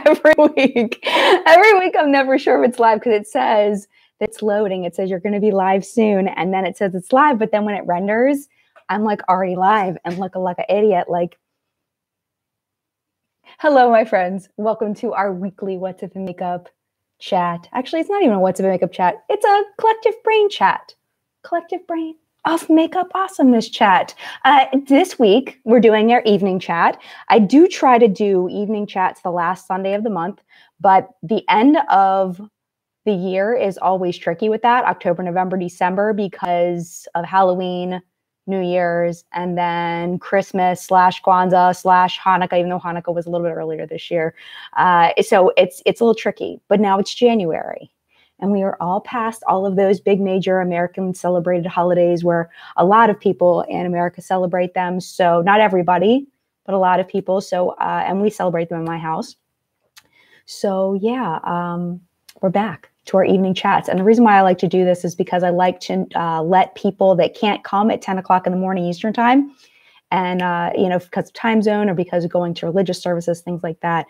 every week. Every week I'm never sure if it's live because it says it's loading. It says you're going to be live soon. And then it says it's live. But then when it renders, I'm like already live and look like an idiot. Like, hello, my friends. Welcome to our weekly What's Up in Makeup chat. Actually, it's not even a What's Up in Makeup chat. It's a collective brain chat. Collective brain of makeup awesomeness chat. This week, we're doing our evening chat. I do try to do evening chats the last Sunday of the month, but the end of the year is always tricky with that, October, November, December, because of Halloween, New Year's, and then Christmas / Kwanzaa / Hanukkah, even though Hanukkah was a little bit earlier this year. So it's a little tricky, but now it's January. And we are all past all of those big major American celebrated holidays where a lot of people in America celebrate them. So not everybody, but a lot of people. So, and we celebrate them in my house. So yeah, we're back to our evening chats. And the reason why I like to do this is because I like to let people that can't come at 10 o'clock in the morning Eastern time, and, you know, because of time zone or because of going to religious services, things like that,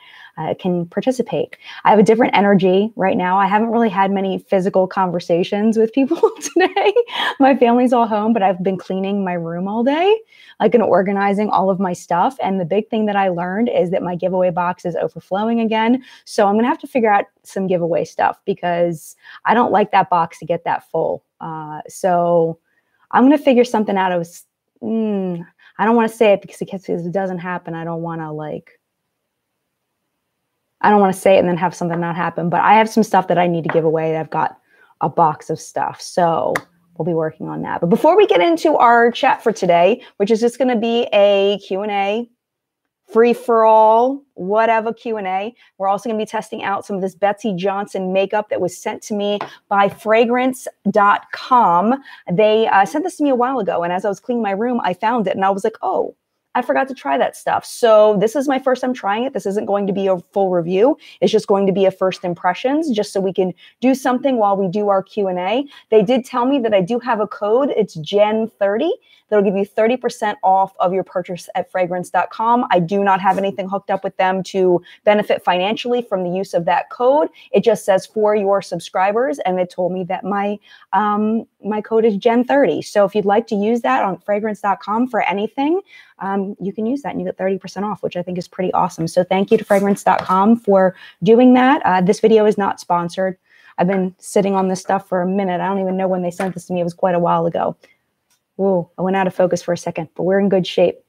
can participate. I have a different energy right now. I haven't really had many physical conversations with people today. My family's all home, but I've been cleaning my room all day, like, and organizing all of my stuff. And the big thing that I learned is that my giveaway box is overflowing again. So I'm going to have to figure out some giveaway stuff because I don't like that box to get that full. So I'm going to figure something out. I don't want to say it because it doesn't happen. I don't want to say it and then have something not happen. But I have some stuff that I need to give away. I've got a box of stuff. So we'll be working on that. But before we get into our chat for today, which is just going to be a Q&A, free for all, whatever Q&A. We're also going to be testing out some of this Betsey Johnson makeup that was sent to me by fragrance.com. They sent this to me a while ago. And as I was cleaning my room, I found it and I was like, oh, I forgot to try that stuff. So this is my first time trying it. This isn't going to be a full review. It's just going to be a first impressions, just so we can do something while we do our Q&A. They did tell me that I do have a code. It's Jen30. That'll give you 30% off of your purchase at fragrance.com. I do not have anything hooked up with them to benefit financially from the use of that code. It just says for your subscribers. And it told me that my code is Jen30. So if you'd like to use that on fragrance.com for anything, you can use that and you get 30% off, which I think is pretty awesome. So thank you to fragrance.com for doing that. This video is not sponsored. I've been sitting on this stuff for a minute. I don't even know when they sent this to me. It was quite a while ago. Whoa, I went out of focus for a second, but we're in good shape.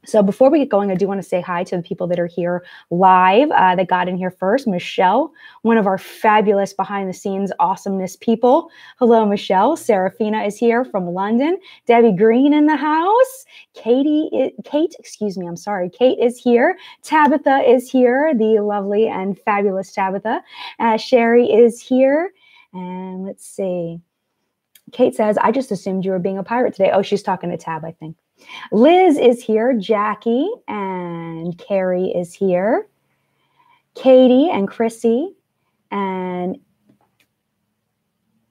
So before we get going, I do want to say hi to the people that are here live that got in here first. Michelle, one of our fabulous behind the scenes awesomeness people. Hello, Michelle. Serafina is here from London. Debbie Green in the house. Kate is here. Tabitha is here, the lovely and fabulous Tabitha. Sherry is here. And let's see. Kate says, I just assumed you were being a pirate today. Oh, she's talking to Tab, I think. Liz is here. Jackie and Carrie is here. Katie and Chrissy and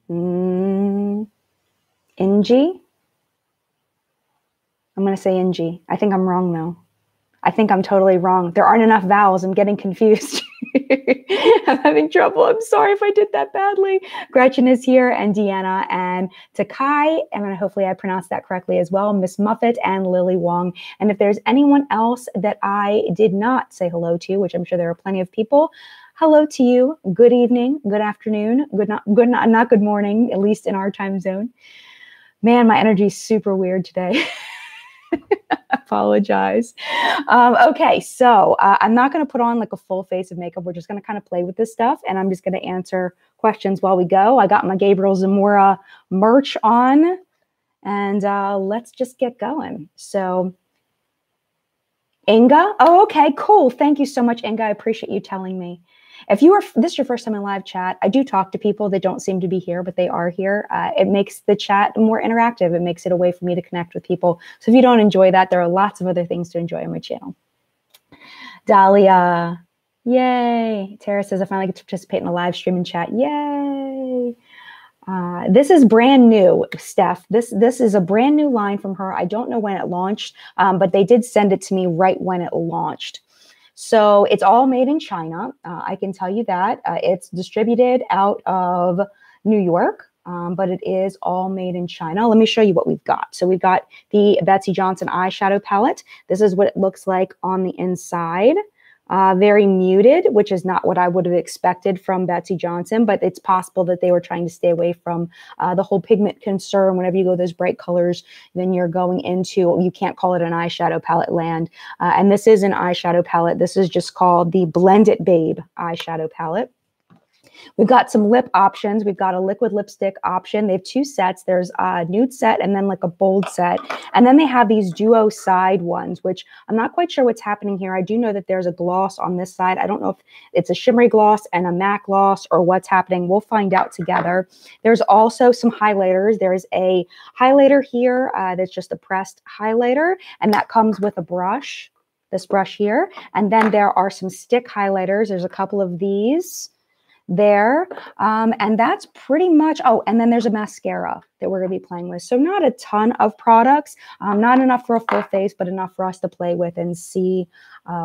Ingie. I'm going to say Ingie. I think I'm wrong, though. I think I'm totally wrong. There aren't enough vowels. I'm getting confused. I'm having trouble. I'm sorry if I did that badly. Gretchen is here, and Deanna, and Takai, and hopefully I pronounced that correctly as well, Miss Muffet and Lily Wong. And if there's anyone else that I did not say hello to, which I'm sure there are plenty of people, hello to you. Good evening, good afternoon, not good morning, at least in our time zone. Man, my energy is super weird today. Apologize. Okay, so I'm not going to put on like a full face of makeup. We're just going to kind of play with this stuff, and I'm just going to answer questions while we go. I got my Gabriel Zamora merch on, and let's just get going. So, Inga, oh, okay, cool. Thank you so much, Inga. I appreciate you telling me. If this is your first time in live chat, I do talk to people that don't seem to be here, but they are here. It makes the chat more interactive. It makes it a way for me to connect with people. So if you don't enjoy that, there are lots of other things to enjoy on my channel. Dahlia, yay. Tara says, I finally get to participate in a live stream and chat. Yay. This is brand new, Steph. This is a brand new line from her. I don't know when it launched, but they did send it to me right when it launched. So it's all made in China. I can tell you that. It's distributed out of New York, but it is all made in China. Let me show you what we've got. So we've got the Betsey Johnson eyeshadow palette. This is what it looks like on the inside. Very muted, which is not what I would have expected from Betsey Johnson, but it's possible that they were trying to stay away from the whole pigment concern. Whenever you go those bright colors, then you're going into, you can't call it an eyeshadow palette land. And this is an eyeshadow palette. This is just called the Blend It Babe eyeshadow palette. We've got some lip options. We've got a liquid lipstick option. They have two sets. There's a nude set and then like a bold set. And then they have these duo side ones, which I'm not quite sure what's happening here. I do know that there's a gloss on this side. I don't know if it's a shimmery gloss and a matte gloss or what's happening. We'll find out together. There's also some highlighters. There's a highlighter here that's just a pressed highlighter, and that comes with a brush, this brush here. And then there are some stick highlighters. There's a couple of these there. And that's pretty much, oh, and then there's a mascara that we're going to be playing with. So not a ton of products, not enough for a full face, but enough for us to play with and see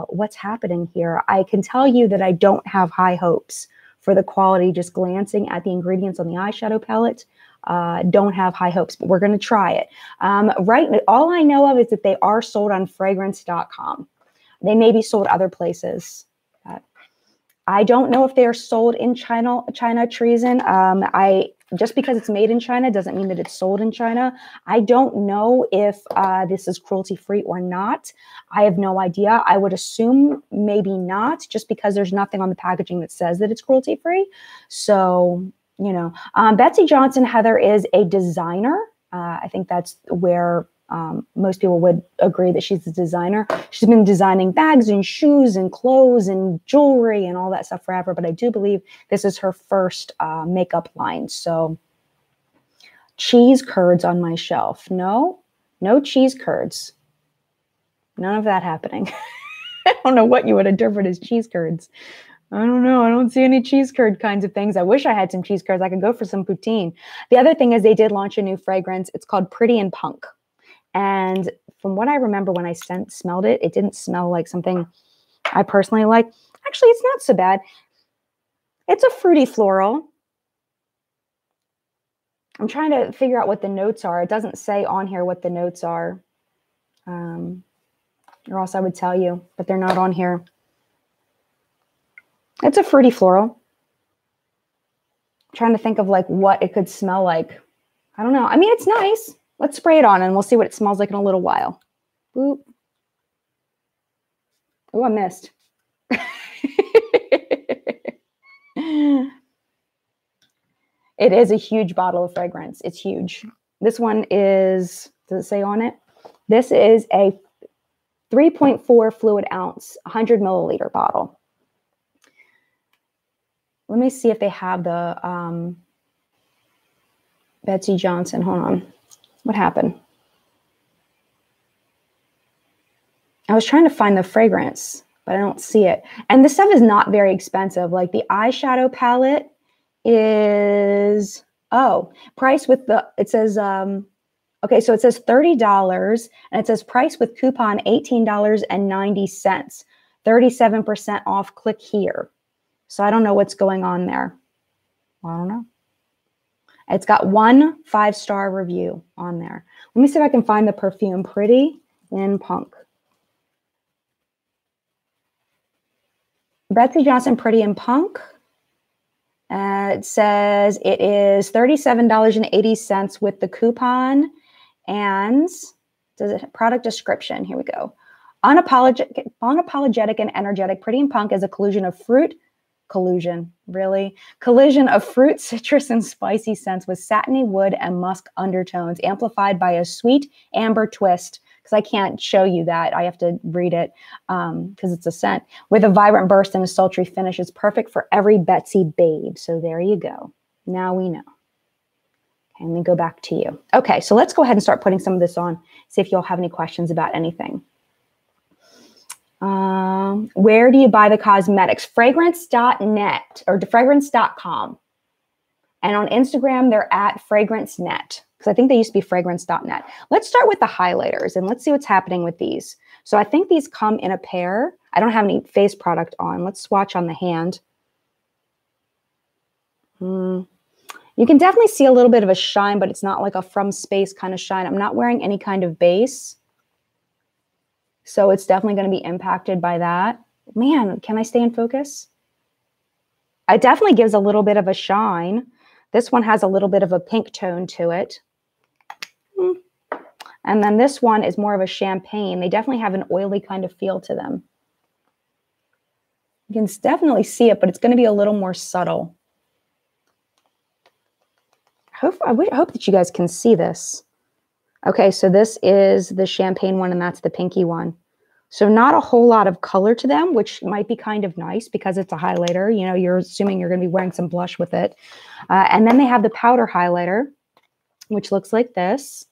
what's happening here. I can tell you that I don't have high hopes for the quality, just glancing at the ingredients on the eyeshadow palette. Don't have high hopes, but we're going to try it. Right, all I know of is that they are sold on fragrance.com. They may be sold other places. I don't know if they are sold in China, Treason. Just because it's made in China doesn't mean that it's sold in China. I don't know if this is cruelty-free or not. I have no idea. I would assume maybe not, just because there's nothing on the packaging that says that it's cruelty-free. So, you know, Betsey Johnson, Heather, is a designer. I think that's where most people would agree that she's a designer. She's been designing bags and shoes and clothes and jewelry and all that stuff forever. But I do believe this is her first makeup line. So cheese curds on my shelf. No cheese curds. None of that happening. I don't know what you would interpret as cheese curds. I don't know. I don't see any cheese curd kinds of things. I wish I had some cheese curds. I could go for some poutine. The other thing is they did launch a new fragrance. It's called Pretty in Punk. And from what I remember when I smelled it, it didn't smell like something I personally like. Actually, it's not so bad. It's a fruity floral. I'm trying to figure out what the notes are. It doesn't say on here what the notes are. Or else I would tell you, but they're not on here. It's a fruity floral. I'm trying to think of like what it could smell like. I don't know. I mean, it's nice. Let's spray it on and we'll see what it smells like in a little while. Boop. Oh, I missed. It is a huge bottle of fragrance. It's huge. This one is, does it say on it? This is a 3.4 fluid ounce, 100 milliliter bottle. Let me see if they have the Betsey Johnson. Hold on. What happened? I was trying to find the fragrance, but I don't see it. And this stuff is not very expensive. Like the eyeshadow palette is, price with the, it says, okay, so it says $30 and it says price with coupon $18.90, 37% off, click here. So I don't know what's going on there. I don't know. It's got 1 5-star review on there. Let me see if I can find the perfume. Pretty in Punk. Betsey Johnson Pretty in Punk. It says it is $37.80 with the coupon. And does it product description? Here we go. Unapologetic and energetic. Pretty in Punk is a collision of fruit. Collision of fruit, citrus, and spicy scents with satiny wood and musk undertones, amplified by a sweet amber twist. Because I can't show you that. I have to read it because it's a scent. With a vibrant burst and a sultry finish, it's perfect for every Betsey babe. So there you go. Now we know. Okay, let me go back to you. Okay, so let's go ahead and start putting some of this on. See if you'll have any questions about anything. Where do you buy the cosmetics? Fragrance.net or fragrance.com. And on Instagram, they're at FragranceNet. because I think they used to be fragrance.net. Let's start with the highlighters and let's see what's happening with these. So I think these come in a pair. I don't have any face product on. Let's swatch on the hand. You can definitely see a little bit of a shine, but it's not like a from space kind of shine. I'm not wearing any kind of base, so it's definitely going to be impacted by that. Man, can I stay in focus? It definitely gives a little bit of a shine. This one has a little bit of a pink tone to it. And then this one is more of a champagne. They definitely have an oily kind of feel to them. You can definitely see it, but it's going to be a little more subtle. I hope that you guys can see this. Okay, so this is the champagne one, and that's the pinky one. So not a whole lot of color to them, which might be kind of nice because it's a highlighter. You know, you're assuming you're going to be wearing some blush with it. And then they have the powder highlighter, which looks like this.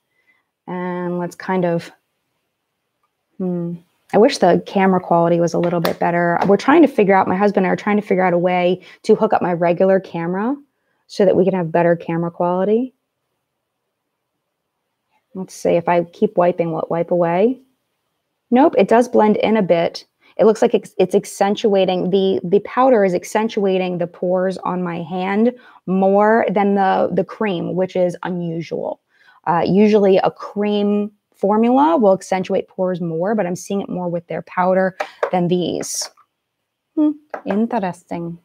And let's kind of, I wish the camera quality was a little bit better. We're trying to figure out, my husband and I are trying to figure out a way to hook up my regular camera so that we can have better camera quality. Let's see if I keep wiping, will it wipe away? Nope, it does blend in a bit. It looks like it's accentuating, the powder is accentuating the pores on my hand more than the cream, which is unusual. Usually a cream formula will accentuate pores more, but I'm seeing it more with their powder than these. Interesting.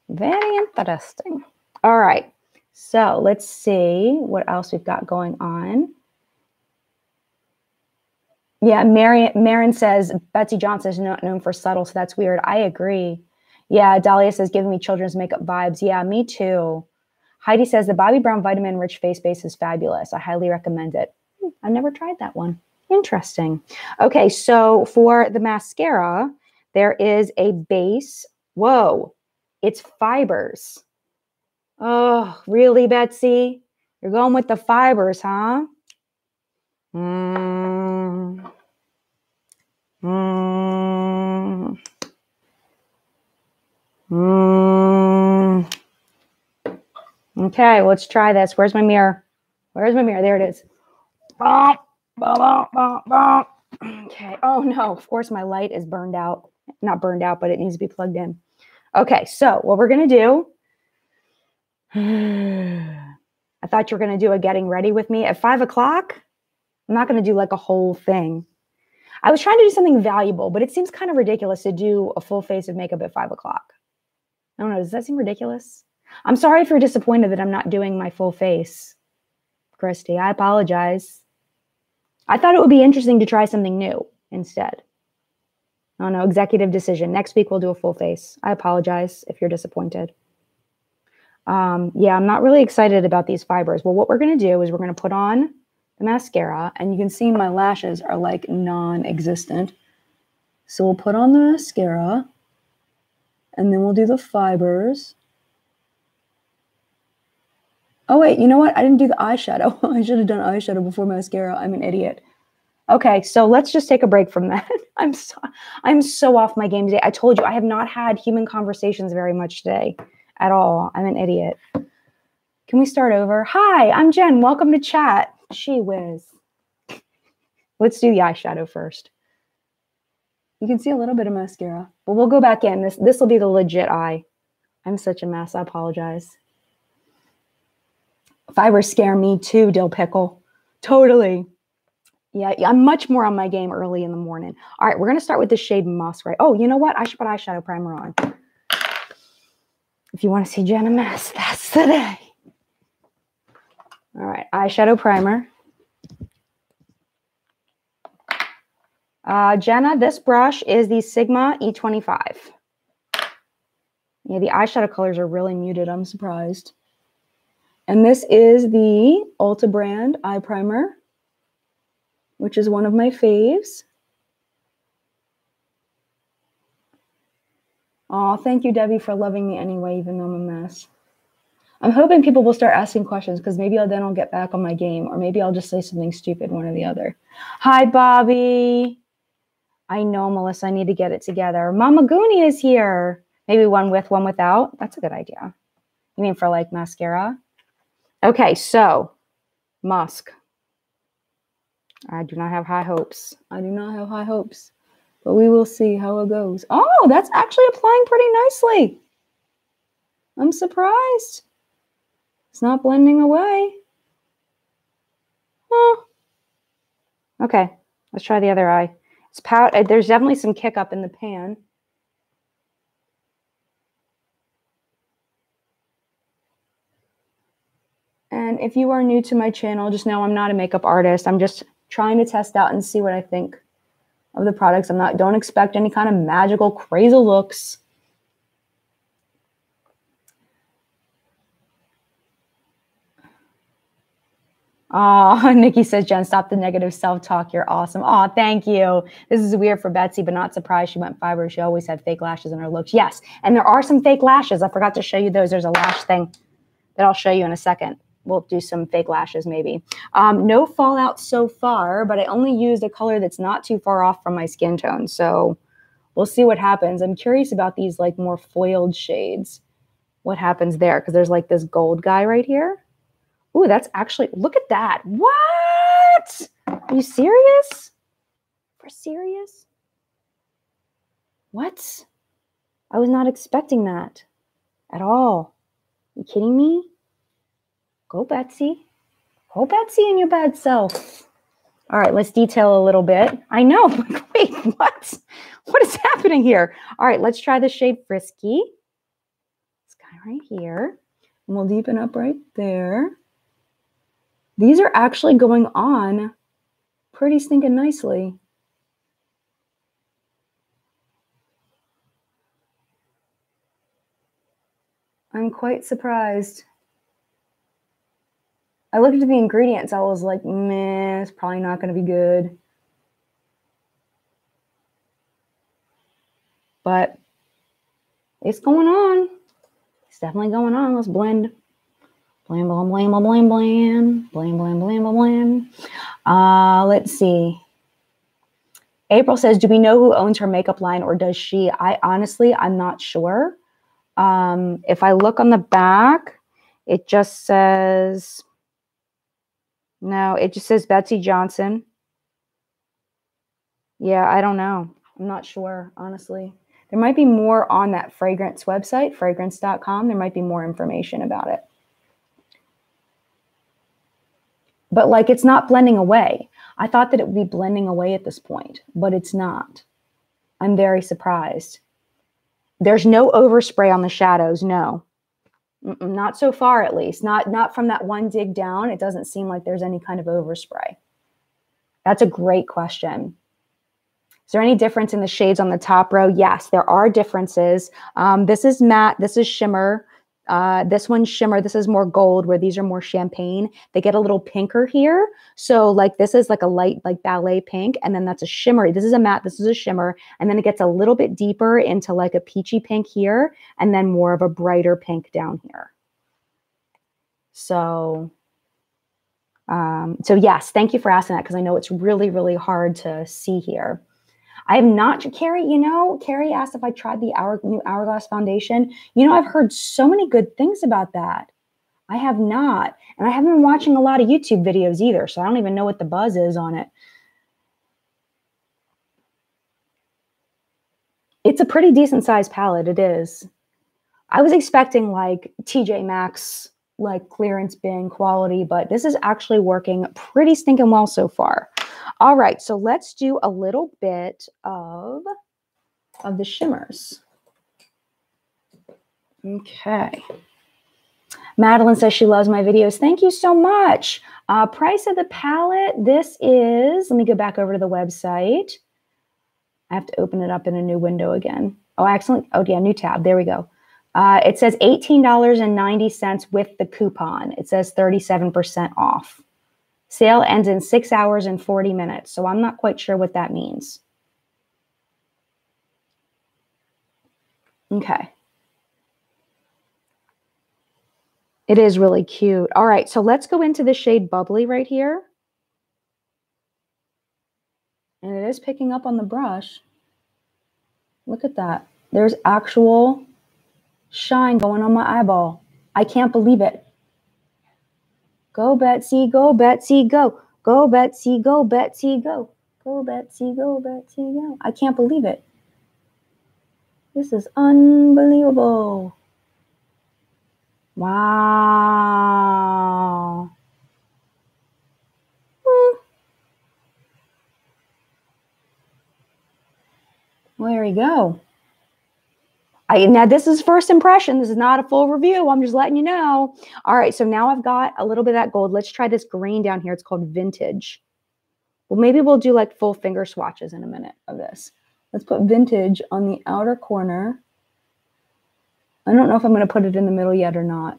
Very interesting. All right, so let's see what else we've got going on. Yeah, Marin says, Betsey Johnson is not known for subtle, so that's weird. I agree. Yeah, Dahlia says, giving me children's makeup vibes. Yeah, me too. Heidi says, the Bobbi Brown Vitamin Rich Face Base is fabulous. I highly recommend it. I've never tried that one. Interesting. Okay, so for the mascara, there is a base. Whoa, it's fibers. Oh, really, Betsey? You're going with the fibers, huh? Okay, let's try this. Where's my mirror? Where's my mirror? There it is. Okay. Oh, no. Of course, my light is burned out. Not burned out, but it needs to be plugged in. Okay, so what we're going to do... I thought you were going to do a getting ready with me at 5 o'clock. I'm not going to do like a whole thing. I was trying to do something valuable, but it seems kind of ridiculous to do a full face of makeup at 5 o'clock. I don't know. Does that seem ridiculous? I'm sorry if you're disappointed that I'm not doing my full face, Christy. I apologize. I thought it would be interesting to try something new instead. Oh no, executive decision. Next week we'll do a full face. I apologize if you're disappointed. Yeah, I'm not really excited about these fibers. Well, what we're going to do is we're going to put on the mascara, and you can see my lashes are like non-existent. So we'll put on the mascara, and then we'll do the fibers. Oh, wait, you know what? I didn't do the eyeshadow. I should have done eyeshadow before mascara. I'm an idiot. Okay, so let's just take a break from that. I'm so off my game today. I told you I have not had human conversations very much today. At all. I'm an idiot. Can we start over? Hi, I'm Jen. Welcome to chat. Gee whiz. Let's do the eyeshadow first. You can see a little bit of mascara, but we'll go back in. This will be the legit eye. I'm such a mess. I apologize. Fibers scare me too, dill pickle. Totally. Yeah, I'm much more on my game early in the morning. All right, we're going to start with the shade Musk, right? Oh, you know what? I should put eyeshadow primer on. If you want to see Jen a mess, that's the day. All right, eyeshadow primer. Jenna, this brush is the Sigma E25. Yeah, the eyeshadow colors are really muted. I'm surprised. And this is the Ulta brand eye primer, which is one of my faves. Oh, thank you, Debbie, for loving me anyway, even though I'm a mess. I'm hoping people will start asking questions because maybe then I'll get back on my game, or maybe I'll just say something stupid, one or the other. Hi, Bobby. I know, Melissa, I need to get it together. Mama Goonie is here. Maybe one with, one without. That's a good idea. You mean for like mascara? Okay, so Musk. I do not have high hopes. I do not have high hopes. But we will see how it goes. Oh, that's actually applying pretty nicely. I'm surprised. It's not blending away. Oh. Okay, let's try the other eye. It's there's definitely some kick up in the pan. And if you are new to my channel, just know I'm not a makeup artist. I'm just trying to test out and see what I think of the products. Don't expect any kind of magical, crazy looks. Oh, Nikki says, Jen, stop the negative self-talk. You're awesome. Oh, thank you. This is weird for Betsey, but not surprised she went fiber. She always had fake lashes in her looks. Yes, and there are some fake lashes. I forgot to show you those. There's a lash thing that I'll show you in a second. We'll do some fake lashes maybe. No fallout so far, but I only used a color that's not too far off from my skin tone. So we'll see what happens. I'm curious about these like more foiled shades. What happens there? Because there's like this gold guy right here. Ooh, that's actually, look at that. What? Are you serious? For serious? What? I was not expecting that at all. Are you kidding me? Go Betsey. Go Betsey and your bad self. All right, let's detail a little bit. I know. Wait, what? What is happening here? All right, let's try the shade Frisky. This guy right here. And we'll deepen up right there. These are actually going on pretty stinking nicely. I'm quite surprised. I looked at the ingredients. I was like, meh, it's probably not going to be good. But it's going on. It's definitely going on. Let's blend. Blend, blend, blend, blend, blend, blend, blend, blend, blend. Let's see. April says, do we know who owns her makeup line or does she? I'm not sure. If I look on the back, it just says, no, it just says Betsey Johnson. Yeah, I don't know. I'm not sure, honestly. There might be more on that fragrance website, fragrance.com. There might be more information about it. But like, it's not blending away. I thought that it would be blending away at this point, but it's not. I'm very surprised. There's no overspray on the shadows, no. Not so far, at least. Not from that one dig down. It doesn't seem like there's any kind of overspray. That's a great question. Is there any difference in the shades on the top row? Yes, there are differences. This is matte. This is shimmer. This one's shimmer. This is more gold, where these are more champagne. They get a little pinker here. So like this is like a light, like ballet pink. And then that's a shimmer. This is a matte. This is a shimmer. And then it gets a little bit deeper into like a peachy pink here. And then more of a brighter pink down here. So yes, thank you for asking that, because I know it's really, really hard to see here. I have not, Carrie, Carrie asked if I tried the new Hourglass Foundation. I've heard so many good things about that. I have not. And I haven't been watching a lot of YouTube videos either, so I don't even know what the buzz is on it. It's a pretty decent sized palette. It is. I was expecting like TJ Maxx, like clearance bin quality, but this is actually working pretty stinking well so far. All right, so let's do a little bit of the shimmers. Okay. Madeline says she loves my videos. Thank you so much. Price of the palette. This is, let me go back over to the website. I have to open it up in a new window again. Oh, excellent. Oh, yeah, new tab. There we go. It says $18.90 with the coupon. It says 37% off. Sale ends in 6 hours and 40 minutes. So I'm not quite sure what that means. Okay. It is really cute. All right, so let's go into the shade Bubbly right here. And it is picking up on the brush. Look at that. There's actual shine going on my eyeball. I can't believe it. Go, Betsey, go, Betsey, go. Go, Betsey, go, Betsey, go. Go, Betsey, go, Betsey, go. I can't believe it. This is unbelievable. Wow. Well, there you go. Now, this is first impression. This is not a full review. I'm just letting you know. All right, so now I've got a little bit of that gold. Let's try this green down here. It's called Vintage. Well, maybe we'll do like full finger swatches in a minute of this. Let's put Vintage on the outer corner. I don't know if I'm going to put it in the middle yet or not.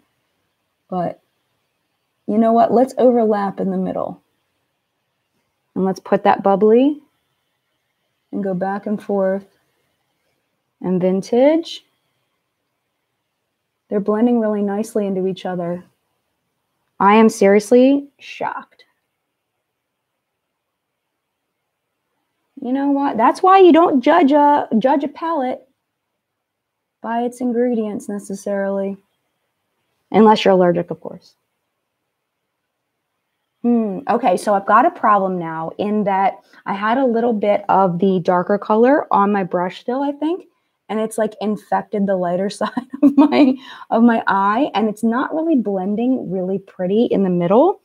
But you know what? Let's overlap in the middle. And let's put that bubbly and go back and forth. And Vintage. They're blending really nicely into each other. I am seriously shocked. You know what? That's why you don't judge a palette by its ingredients necessarily. Unless you're allergic, of course. Okay, so I've got a problem now in that I had a little bit of the darker color on my brush still, I think. And it's like infected the lighter side of my eye. And it's not really blending really pretty in the middle.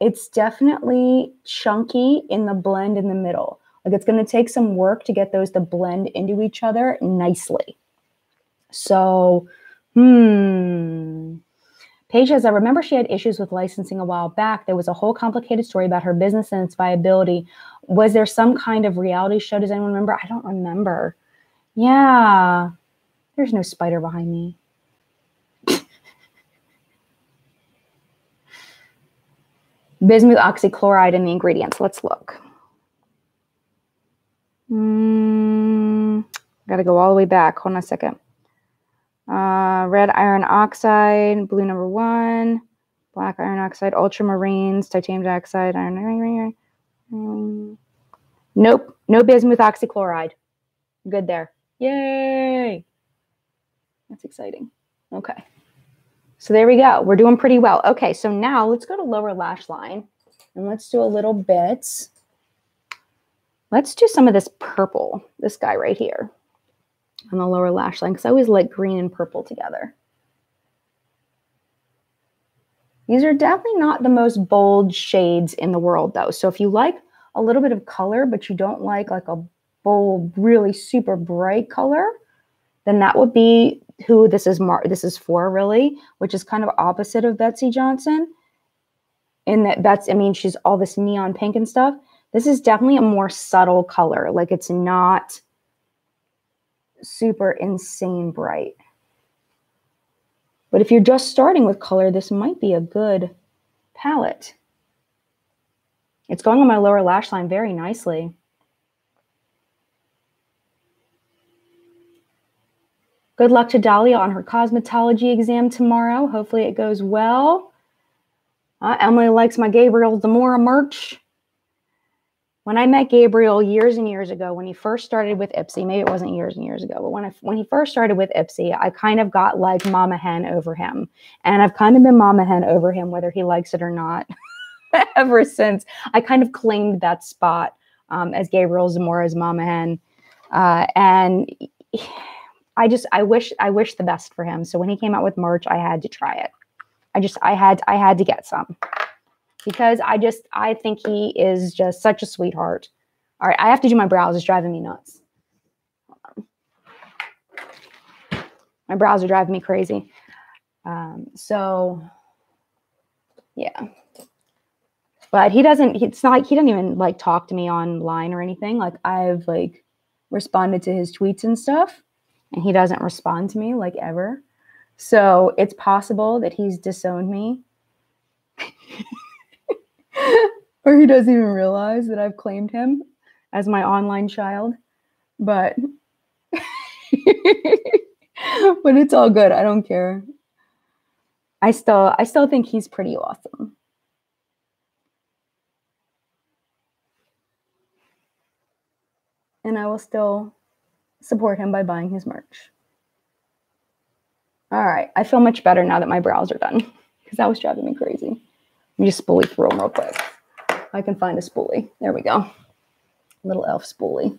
It's definitely chunky in the blend in the middle. Like it's going to take some work to get those to blend into each other nicely. So, Paige says, I remember she had issues with licensing a while back. There was a whole complicated story about her business and its viability. Was there some kind of reality show? Does anyone remember? I don't remember. Yeah. There's no spider behind me. Bismuth oxychloride in the ingredients. Let's look. Got to go all the way back. Hold on a second. Red iron oxide, blue number 1, black iron oxide, ultramarines, titanium dioxide, iron. Nope, no bismuth oxychloride. Good there. Yay! That's exciting. Okay. So there we go. We're doing pretty well. Okay, so now let's go to lower lash line and let's do a little bit. Let's do some of this purple, this guy right here on the lower lash line, because I always like green and purple together. These are definitely not the most bold shades in the world, though. So if you like a little bit of color, but you don't like a bold, really super bright color, then that would be who this is for, really, which is kind of opposite of Betsey Johnson. In that she's all this neon pink and stuff. This is definitely a more subtle color. Like it's not super insane bright. But if you're just starting with color, this might be a good palette. It's going on my lower lash line very nicely. Good luck to Dahlia on her cosmetology exam tomorrow. Hopefully it goes well. Emily likes my Gabriel Zamora merch. When I met Gabriel years and years ago, when he first started with Ipsy, maybe it wasn't years and years ago, but when he first started with Ipsy, I kind of got like mama hen over him. And I've kind of been mama hen over him, whether he likes it or not, ever since. I kind of claimed that spot as Gabriel Zamora's mama hen. And I wish the best for him. So when he came out with merch, I had to try it. I had to get some. Because I think he is just such a sweetheart. All right, I have to do my brows. It's driving me nuts. Hold on. My brows are driving me crazy. So, yeah. But it's not like he doesn't even like talk to me online or anything. Like I've like responded to his tweets and stuff. And he doesn't respond to me like ever. So it's possible that he's disowned me. Or he doesn't even realize that I've claimed him as my online child. But but it's all good. I don't care. I still think he's pretty awesome. And I will still support him by buying his merch. All right. I feel much better now that my brows are done because that was driving me crazy. me just spoolie through them real quick. I can find a spoolie. There we go. Little elf spoolie.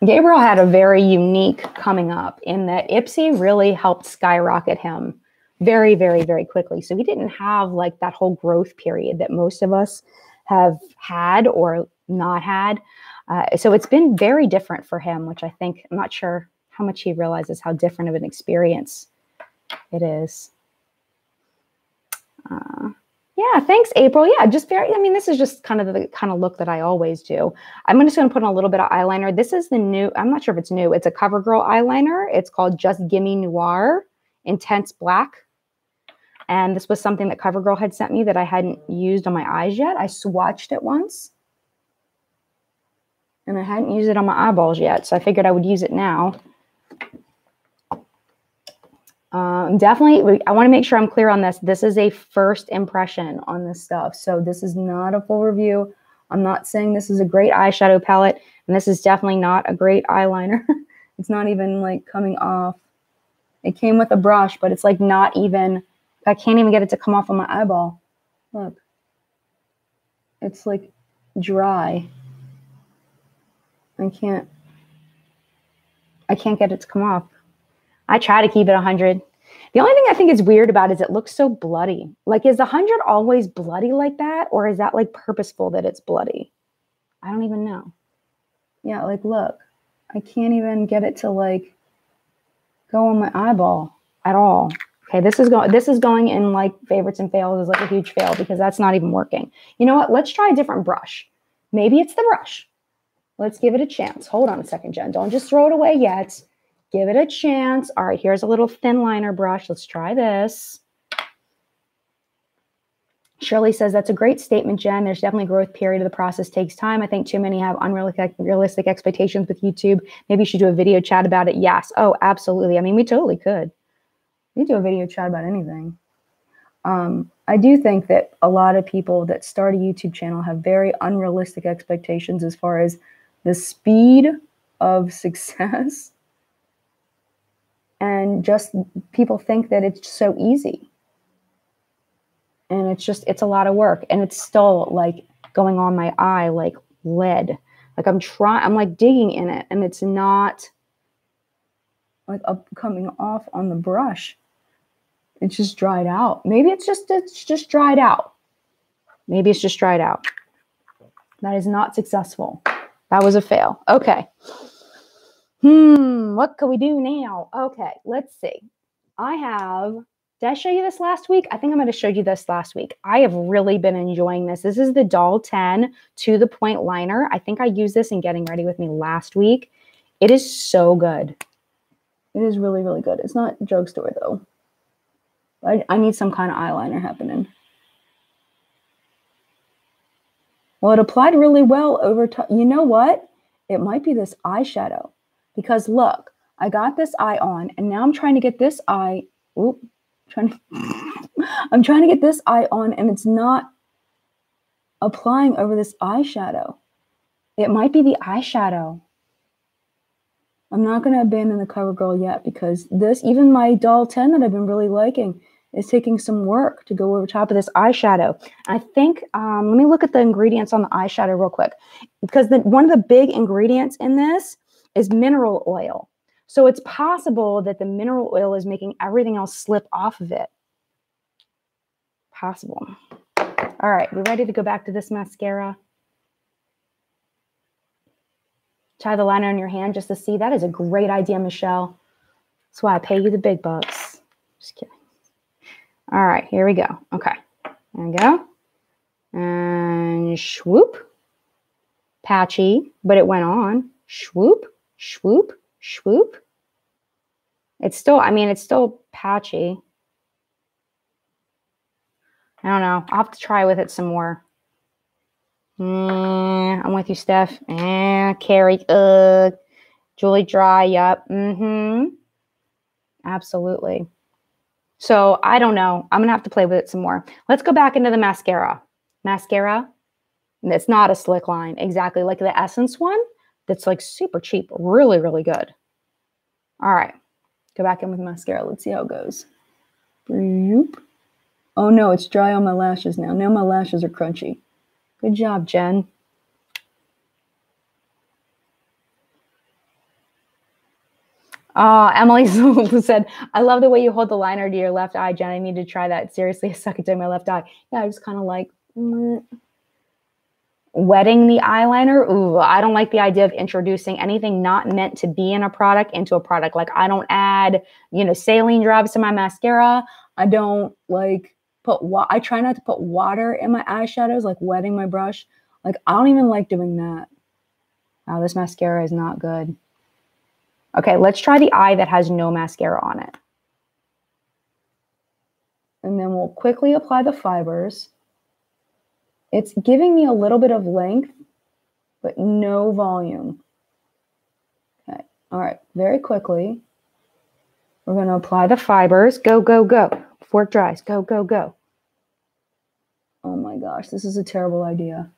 Gabriel had a very unique coming up in that Ipsy really helped skyrocket him very, very, very quickly. So he didn't have like that whole growth period that most of us have had or not had. So it's been very different for him, which I think, I'm not sure how much he realizes how different of an experience it is. Yeah, thanks, April. Yeah, just very, I mean, this is just kind of the kind of look that I always do. I'm just going to put on a little bit of eyeliner. This is the new, I'm not sure if it's new. It's a CoverGirl eyeliner. It's called Just Gimme Noir Intense Black. And this was something that CoverGirl had sent me that I hadn't used on my eyes yet. I swatched it once. And I hadn't used it on my eyeballs yet. So I figured I would use it now. Definitely, I want to make sure I'm clear on this. This is a first impression on this stuff. So this is not a full review. I'm not saying this is a great eyeshadow palette. And this is definitely not a great eyeliner. It's not even like coming off. It came with a brush, but it's like not even, I can't even get it to come off on my eyeball. Look. It's like dry. I can't get it to come off. I try to keep it 100. The only thing I think is weird about it is it looks so bloody. Like, is the 100 always bloody like that? Or is that like purposeful that it's bloody? I don't even know. Yeah, like, look. I can't even get it to like go on my eyeball at all. Okay, this is going in like favorites and fails is like a huge fail because that's not even working. You know what? Let's try a different brush. Maybe it's the brush. Let's give it a chance. Hold on a second, Jen. Don't just throw it away yet. Give it a chance. All right, here's a little thin liner brush. Let's try this. Shirley says, that's a great statement, Jen. There's definitely a growth period. The process takes time. I think too many have unrealistic expectations with YouTube. Maybe you should do a video chat about it. Yes. Oh, absolutely. I mean, we totally could. We do a video chat about anything. I do think that a lot of people that start a YouTube channel have very unrealistic expectations as far as the speed of success. And just people think that it's so easy. And it's a lot of work. And it's still like going on my eye like lead. Like I'm like digging in it. And it's not like coming off on the brush. It's just dried out. Maybe it's just dried out. Maybe it's just dried out. That is not successful. That was a fail. Okay. What can we do now? Okay, let's see. Did I show you this last week? I think I might have showed you this last week. I have really been enjoying this. This is the Doll 10 To The Point liner. I think I used this in Getting Ready With Me last week. It is so good. It is really, really good. It's not drugstore though. I need some kind of eyeliner happening. Well, it applied really well over time. You know what? It might be this eyeshadow. Because look, I got this eye on, and now I'm trying to get this eye. I'm trying to get this eye on, and it's not applying over this eyeshadow. It might be the eyeshadow. I'm not going to abandon the CoverGirl yet because this, even my Doll 10 that I've been really liking, is taking some work to go over top of this eyeshadow. I think, let me look at the ingredients on the eyeshadow real quick. Because one of the big ingredients in this is mineral oil. So it's possible that the mineral oil is making everything else slip off of it. Possible. All right, we ready to go back to this mascara? Try the liner on your hand just to see. That is a great idea, Michelle. That's why I pay you the big bucks. Just kidding. All right, here we go. Okay, there we go. And swoop. Patchy, but it went on. Swoop, swoop, swoop. It's still, I mean, it's still patchy. I don't know. I'll have to try with it some more. I'm with you, Steph. Carrie. Julie Dry. Yep. Absolutely. So I don't know. I'm going to have to play with it some more. Let's go back into the mascara. Mascara. It's not a slick line. Exactly like the Essence one. That's like super cheap. Really, really good. All right. Go back in with mascara. Let's see how it goes. Boop. Oh no, it's dry on my lashes now. Now my lashes are crunchy. Good job, Jen. Emily said, I love the way you hold the liner to your left eye, Jen. I need to try that. Seriously, I suck at doing my left eye. Yeah, I just kind of like wetting the eyeliner. Ooh, I don't like the idea of introducing anything not meant to be in a product into a product. Like I don't add, saline drops to my mascara. I don't like I try not to put water in my eyeshadows, like wetting my brush. Like I don't even like doing that. Wow, this mascara is not good. Okay, let's try the eye that has no mascara on it. And then we'll quickly apply the fibers. It's giving me a little bit of length, but no volume. Okay, all right, very quickly. We're going to apply the fibers. Go, go, go. Before it dries, go, go, go. Oh my gosh, this is a terrible idea.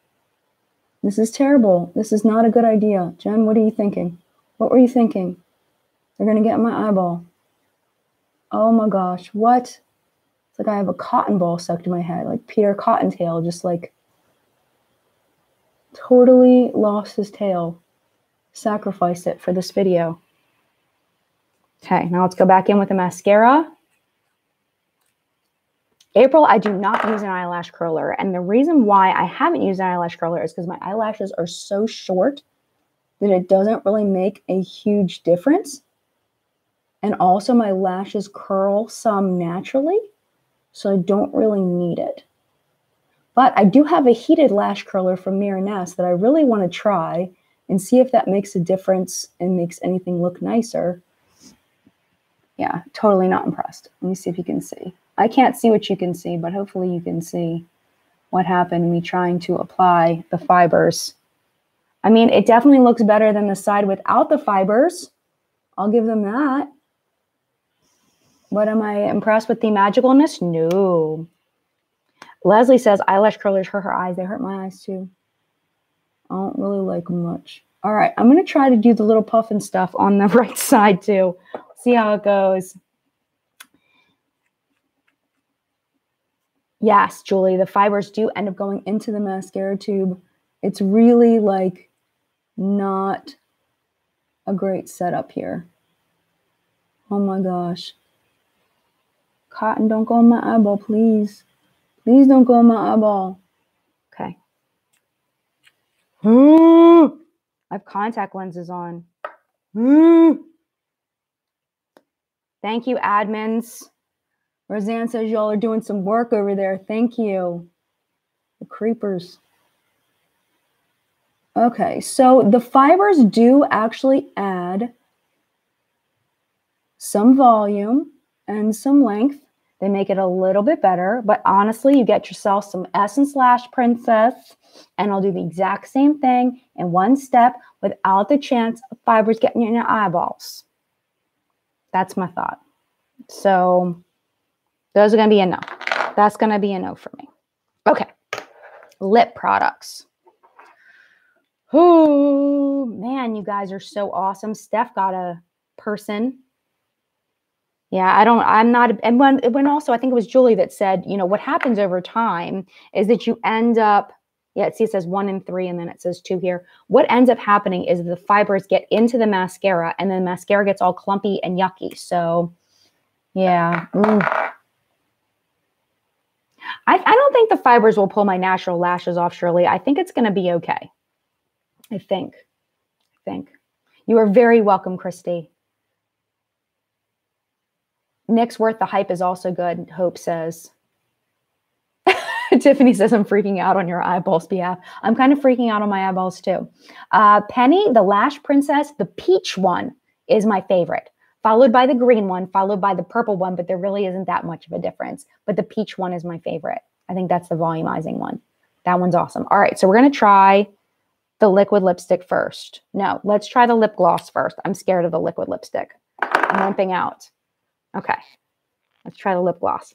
This is terrible. This is not a good idea. Jen, what are you thinking? What were you thinking? They're going to get in my eyeball. Oh my gosh, what? It's like I have a cotton ball stuck to my head, like Peter Cottontail, just like totally lost his tail. Sacrificed it for this video. Okay, now let's go back in with the mascara. April, I do not use an eyelash curler. And the reason why I haven't used an eyelash curler is because my eyelashes are so short that it doesn't really make a huge difference. And also my lashes curl some naturally, so I don't really need it. But I do have a heated lash curler from Miraness that I really want to try and see if that makes a difference and makes anything look nicer. Yeah, totally not impressed. Let me see if you can see. I can't see what you can see, but hopefully you can see what happened in me trying to apply the fibers. I mean, it definitely looks better than the side without the fibers. I'll give them that. But am I impressed with the magicalness? No. Leslie says eyelash curlers hurt her eyes. They hurt my eyes too. I don't really like them much. All right, I'm going to try to do the little puffin stuff on the right side too. See how it goes. Yes, Julie, the fibers do end up going into the mascara tube. It's really like not a great setup here. Oh my gosh. Cotton, don't go in my eyeball, please. Please don't go in my eyeball. Okay. I have contact lenses on. Thank you, admins. Roseanne says y'all are doing some work over there. Thank you. The creepers. Okay, so the fibers do actually add some volume and some length. They make it a little bit better, but honestly, you get yourself some Essence Lash Princess, and I'll do the exact same thing in one step without the chance of fibers getting in your eyeballs. That's my thought. So those are going to be a no. That's going to be a no for me. Okay. Lip products. Oh, man, you guys are so awesome. Steph got a person. Yeah, I'm not, and when also, I think it was Julie that said, what happens over time is that you end up, yeah, see, it says 1 and 3, and then it says 2 here. What ends up happening is the fibers get into the mascara, and then mascara gets all clumpy and yucky. So, yeah. I don't think the fibers will pull my natural lashes off, Shirley. I think it's going to be okay. I think. You are very welcome, Christy. Nick's Worth the Hype is also good, Hope says. Tiffany says, I'm freaking out on your eyeballs behalf. I'm kind of freaking out on my eyeballs too. Penny, the Lash Princess, the peach one is my favorite, followed by the green one, followed by the purple one, but there really isn't that much of a difference. But the peach one is my favorite. I think that's the volumizing one. That one's awesome. All right, so we're going to try the liquid lipstick first. No, let's try the lip gloss first. I'm scared of the liquid lipstick. I'm wimping out. Okay, let's try the lip gloss.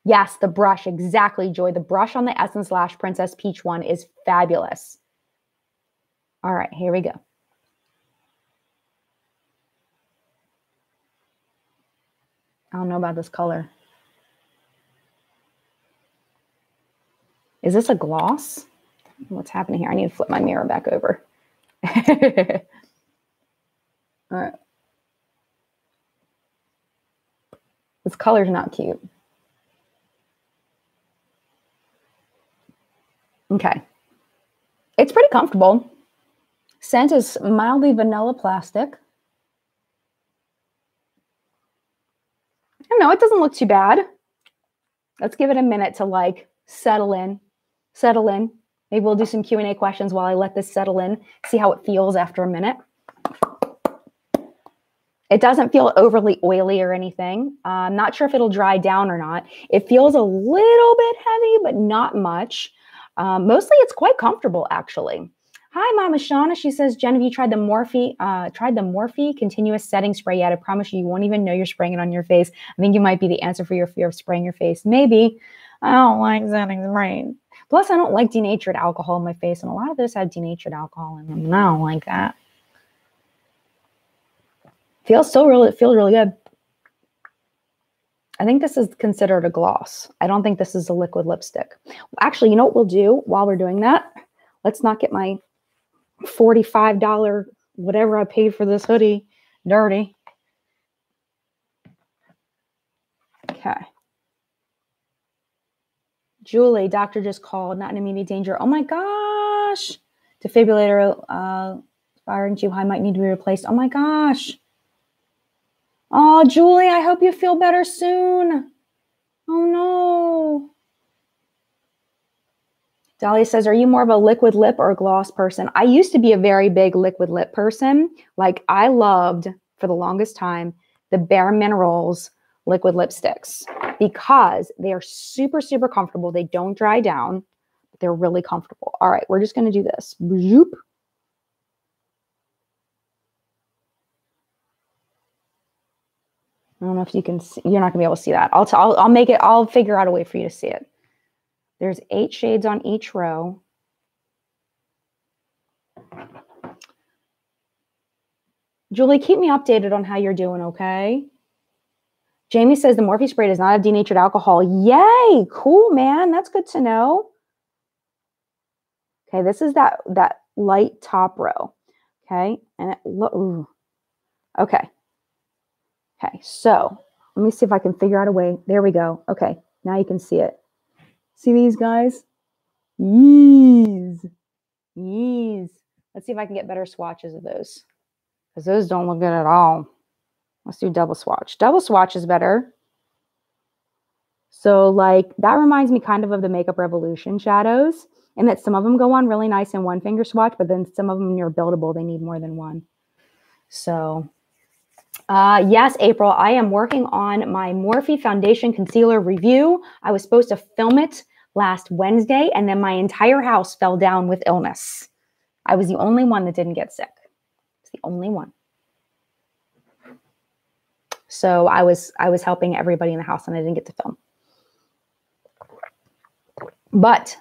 Yes, the brush, exactly, Joy. The brush on the Essence Lash Princess Peach one is fabulous. All right, here we go. don't know about this color. Is this a gloss? What's happening here? I need to flip my mirror back over. All right. This color's not cute. Okay. It's pretty comfortable. Scent is mildly vanilla plastic. I don't know. It doesn't look too bad. Let's give it a minute to like settle in. Settle in. Maybe we'll do some Q&A questions while I let this settle in. See how it feels after a minute. It doesn't feel overly oily or anything. I'm not sure if it'll dry down or not. It feels a little bit heavy, but not much. Mostly it's quite comfortable, actually. Hi, Mama Shauna. She says, Jen, have you tried the Morphe continuous setting spray yet? I promise you won't even know you're spraying it on your face. I think you might be the answer for your fear of spraying your face. Maybe. I don't like setting sprays. Plus, I don't like denatured alcohol in my face, and a lot of those have denatured alcohol in them, and I don't like that. Feels really good. I think this is considered a gloss. I don't think this is a liquid lipstick. Actually, you know what we'll do while we're doing that? Let's not get my $45 whatever I paid for this hoodie dirty. Okay. Julie, doctor just called, not in immediate danger. Oh my gosh. Defibrillator firing too high, might need to be replaced. Oh my gosh. Oh, Julie, I hope you feel better soon. Oh no. Dahlia says, are you more of a liquid lip or a gloss person? I used to be a very big liquid lip person. Like I loved, for the longest time, the Bare Minerals liquid lipsticks because they are super, super comfortable. They don't dry down, but they're really comfortable. All right, we're just going to do this. Zoop. I don't know if you can see. You're not going to be able to see that. I'll make it. I'll figure out a way for you to see it. There's 8 shades on each row. Julie, keep me updated on how you're doing, okay? Jamie says the Morphe spray does not have denatured alcohol. Yay! Cool, man. That's good to know. Okay, this is that light top row. Okay, and okay. Okay, so let me see if I can figure out a way. There we go. Okay, now you can see it. See these guys? Yeez. Let's see if I can get better swatches of those. Because those don't look good at all. Let's do double swatch. Double swatch is better. So like that reminds me kind of the Makeup Revolution shadows. And that some of them go on really nice in one finger swatch. But then some of them, when you're buildable, they need more than one. So yes, April, I am working on my Morphe Foundation Concealer review. I was supposed to film it last Wednesday, and then my entire house fell down with illness. I was the only one that didn't get sick. It's the only one. So I was helping everybody in the house, and I didn't get to film. But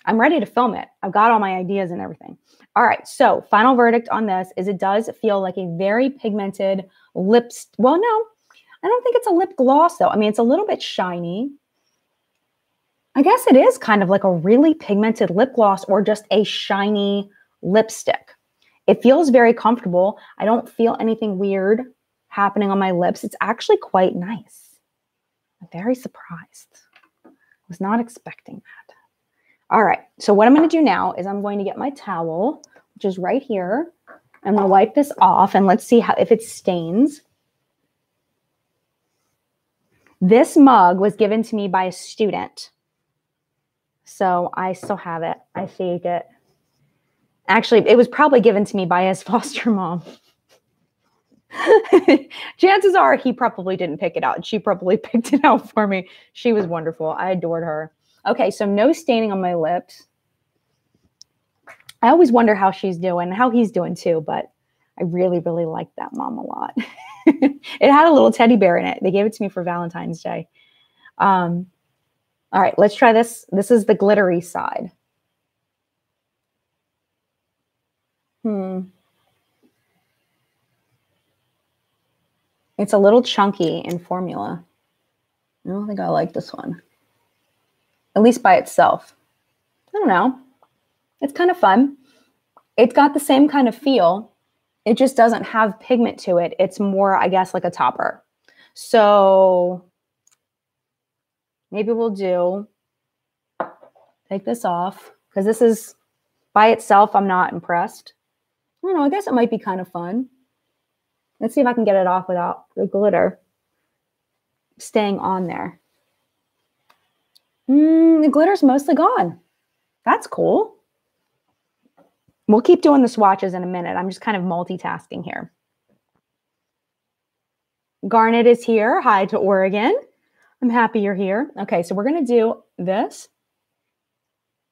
I'm ready to film it. I've got all my ideas and everything. All right, so final verdict on this is it does feel like a very pigmented well, no, I don't think it's a lip gloss though. I mean, it's a little bit shiny. I guess it is kind of like a really pigmented lip gloss or just a shiny lipstick. It feels very comfortable. I don't feel anything weird happening on my lips. It's actually quite nice. I'm very surprised. I was not expecting that. All right, so what I'm going to do now is I'm going to get my towel, which is right here. I'm going to wipe this off, and let's see if it stains. This mug was given to me by a student, so I still have it. I saved it. Actually, it was probably given to me by his foster mom. Chances are he probably didn't pick it out. She probably picked it out for me. She was wonderful. I adored her. Okay, so no staining on my lips. I always wonder how she's doing, how he's doing too, but I really, really like that mom a lot. It had a little teddy bear in it. They gave it to me for Valentine's Day. All right, let's try this. This is the glittery side. It's a little chunky in formula. I don't think I like this one. At least by itself. I don't know. It's kind of fun. It's got the same kind of feel. It just doesn't have pigment to it. It's more, I guess, like a topper. So maybe we'll take this off because this is by itself. I'm not impressed. I don't know. I guess it might be kind of fun. Let's see if I can get it off without the glitter staying on there. The glitter's mostly gone. That's cool. We'll keep doing the swatches in a minute. I'm just kind of multitasking here. Garnet is here. Hi to Oregon. I'm happy you're here. Okay, so we're going to do this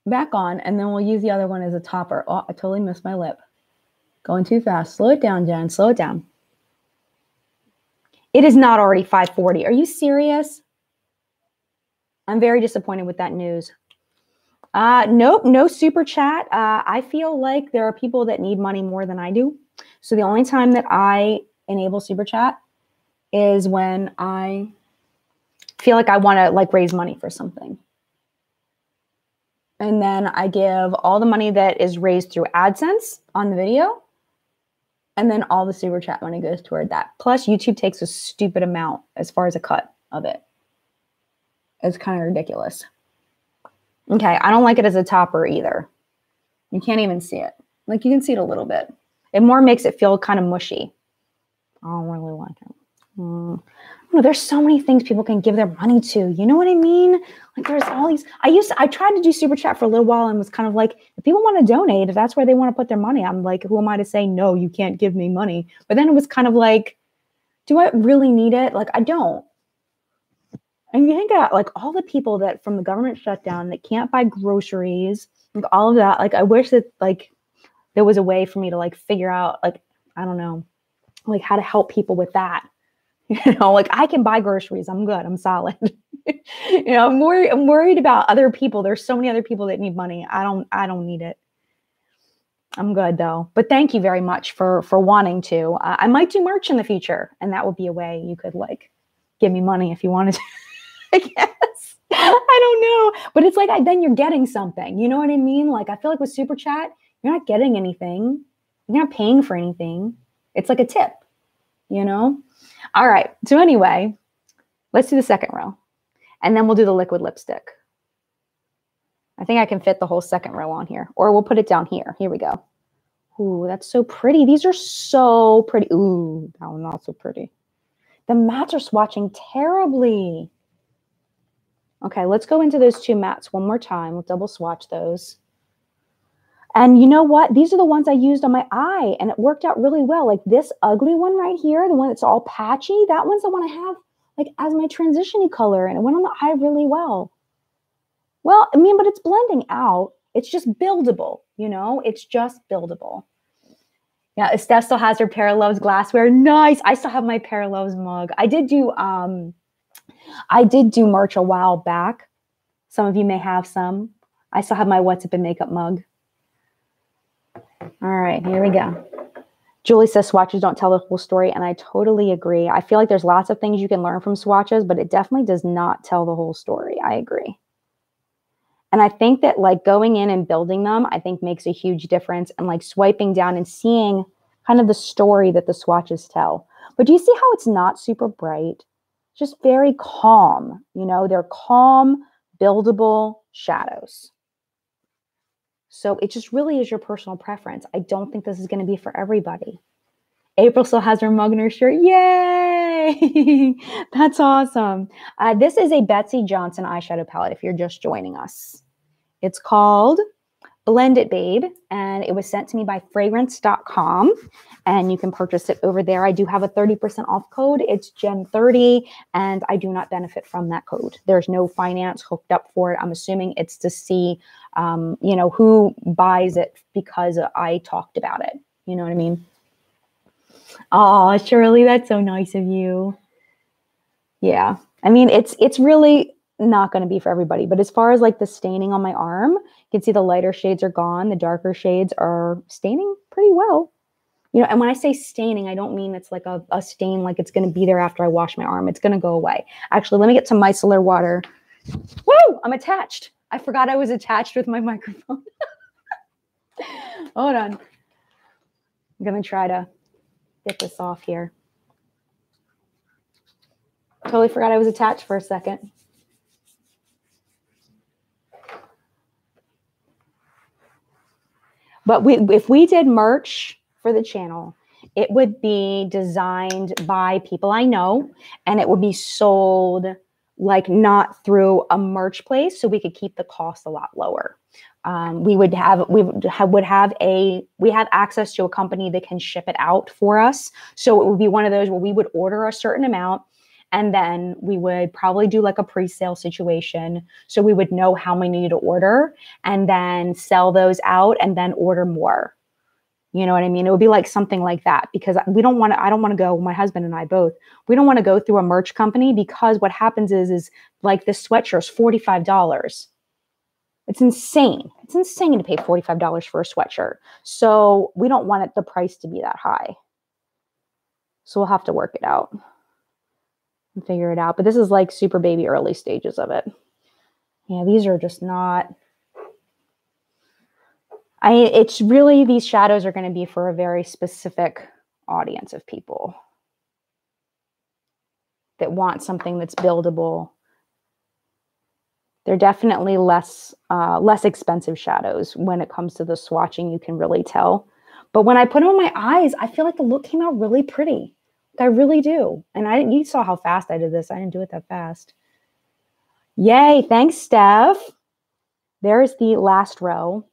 back on, and then we'll use the other one as a topper. Oh, I totally missed my lip. Going too fast. Slow it down, Jen. Slow it down. It is not already 5:40. Are you serious? I'm very disappointed with that news. Nope, no super chat. I feel like there are people that need money more than I do. So the only time that I enable super chat is when I feel like I want to like raise money for something. And then I give all the money that is raised through AdSense on the video. And then all the super chat money goes toward that. Plus YouTube takes a stupid amount as far as a cut of it. It's kind of ridiculous. Okay, I don't like it as a topper either. You can't even see it. Like you can see it a little bit. It more makes it feel kind of mushy. I don't really like it. There's so many things people can give their money to. You know what I mean? Like there's all these. I tried to do super chat for a little while and was kind of like, if people want to donate, if that's where they want to put their money, I'm like, who am I to say no? You can't give me money. But then it was kind of like, do I really need it? Like I don't. And you think about like all the people that from the government shutdown that can't buy groceries, like all of that. Like I wish that like there was a way for me to like figure out like, I don't know, like how to help people with that. You know, like I can buy groceries. I'm good. I'm solid. You know, I'm worried about other people. There's so many other people that need money. I don't need it. I'm good though. But thank you very much for wanting to. I might do merch in the future, and that would be a way you could like give me money if you wanted to. I guess. I don't know. But it's like then you're getting something. You know what I mean? Like I feel like with Super Chat, you're not getting anything. You're not paying for anything. It's like a tip, you know? All right. So anyway, let's do the second row. And then we'll do the liquid lipstick. I think I can fit the whole second row on here. Or we'll put it down here. Here we go. Ooh, that's so pretty. These are so pretty. Ooh, that one's not so pretty. The mattes are swatching terribly. Okay, let's go into those two mattes one more time. We'll double swatch those. And you know what? These are the ones I used on my eye, and it worked out really well. Like this ugly one right here, the one that's all patchy, that one's the one I have like as my transition-y color, and it went on the eye really well. Well, I mean, but it's blending out. It's just buildable, you know? It's just buildable. Yeah, Steph still has her Paraloves glassware. Nice. I still have my Paraloves mug. I did do merch a while back. Some of you may have some. I still have my What's Up in Makeup mug. All right, here we go. Julie says swatches don't tell the whole story, and I totally agree. I feel like there's lots of things you can learn from swatches, but it definitely does not tell the whole story. I agree. And I think that like going in and building them, I think makes a huge difference, and like swiping down and seeing kind of the story that the swatches tell. But do you see how it's not super bright? Just very calm, you know, they're calm, buildable shadows. So it just really is your personal preference. I don't think this is going to be for everybody. April still has her mug in her shirt. Yay! That's awesome. This is a Betsey Johnson eyeshadow palette if you're just joining us. It's called Blend It Babe, and it was sent to me by fragrance.com, and you can purchase it over there. I do have a 30% off code. It's Jen30, and I do not benefit from that code. There's no finance hooked up for it. I'm assuming it's to see, you know, who buys it because I talked about it. You know what I mean? Oh, Shirley, that's so nice of you. Yeah. I mean, it's really not going to be for everybody, but as far as like the staining on my arm, you can see the lighter shades are gone. The darker shades are staining pretty well. You know, and when I say staining, I don't mean it's like a stain, like it's going to be there after I wash my arm. It's going to go away. Actually, let me get some micellar water. Woo! I'm attached. I forgot I was attached with my microphone. Hold on. I'm going to try to get this off here. Totally forgot I was attached for a second. But if we did merch for the channel, it would be designed by people I know, and it would be sold like not through a merch place, so we could keep the cost a lot lower. We have access to a company that can ship it out for us. So it would be one of those where we would order a certain amount, and then we would probably do like a pre-sale situation. So we would know how many to order and then sell those out and then order more. You know what I mean? It would be like something like that, because I don't want to go, my husband and I both, we don't want to go through a merch company, because what happens is like this sweatshirt is $45. It's insane. It's insane to pay $45 for a sweatshirt. So we don't want the price to be that high. So we'll have to work it out and figure it out. But this is like super baby early stages of it. Yeah, these are just not... it's really, these shadows are going to be for a very specific audience of people that want something that's buildable. They're definitely less expensive shadows when it comes to the swatching. You can really tell. But when I put them on my eyes, I feel like the look came out really pretty. I really do. And you saw how fast I did this. I didn't do it that fast. Yay. Thanks, Steph. There's the last row.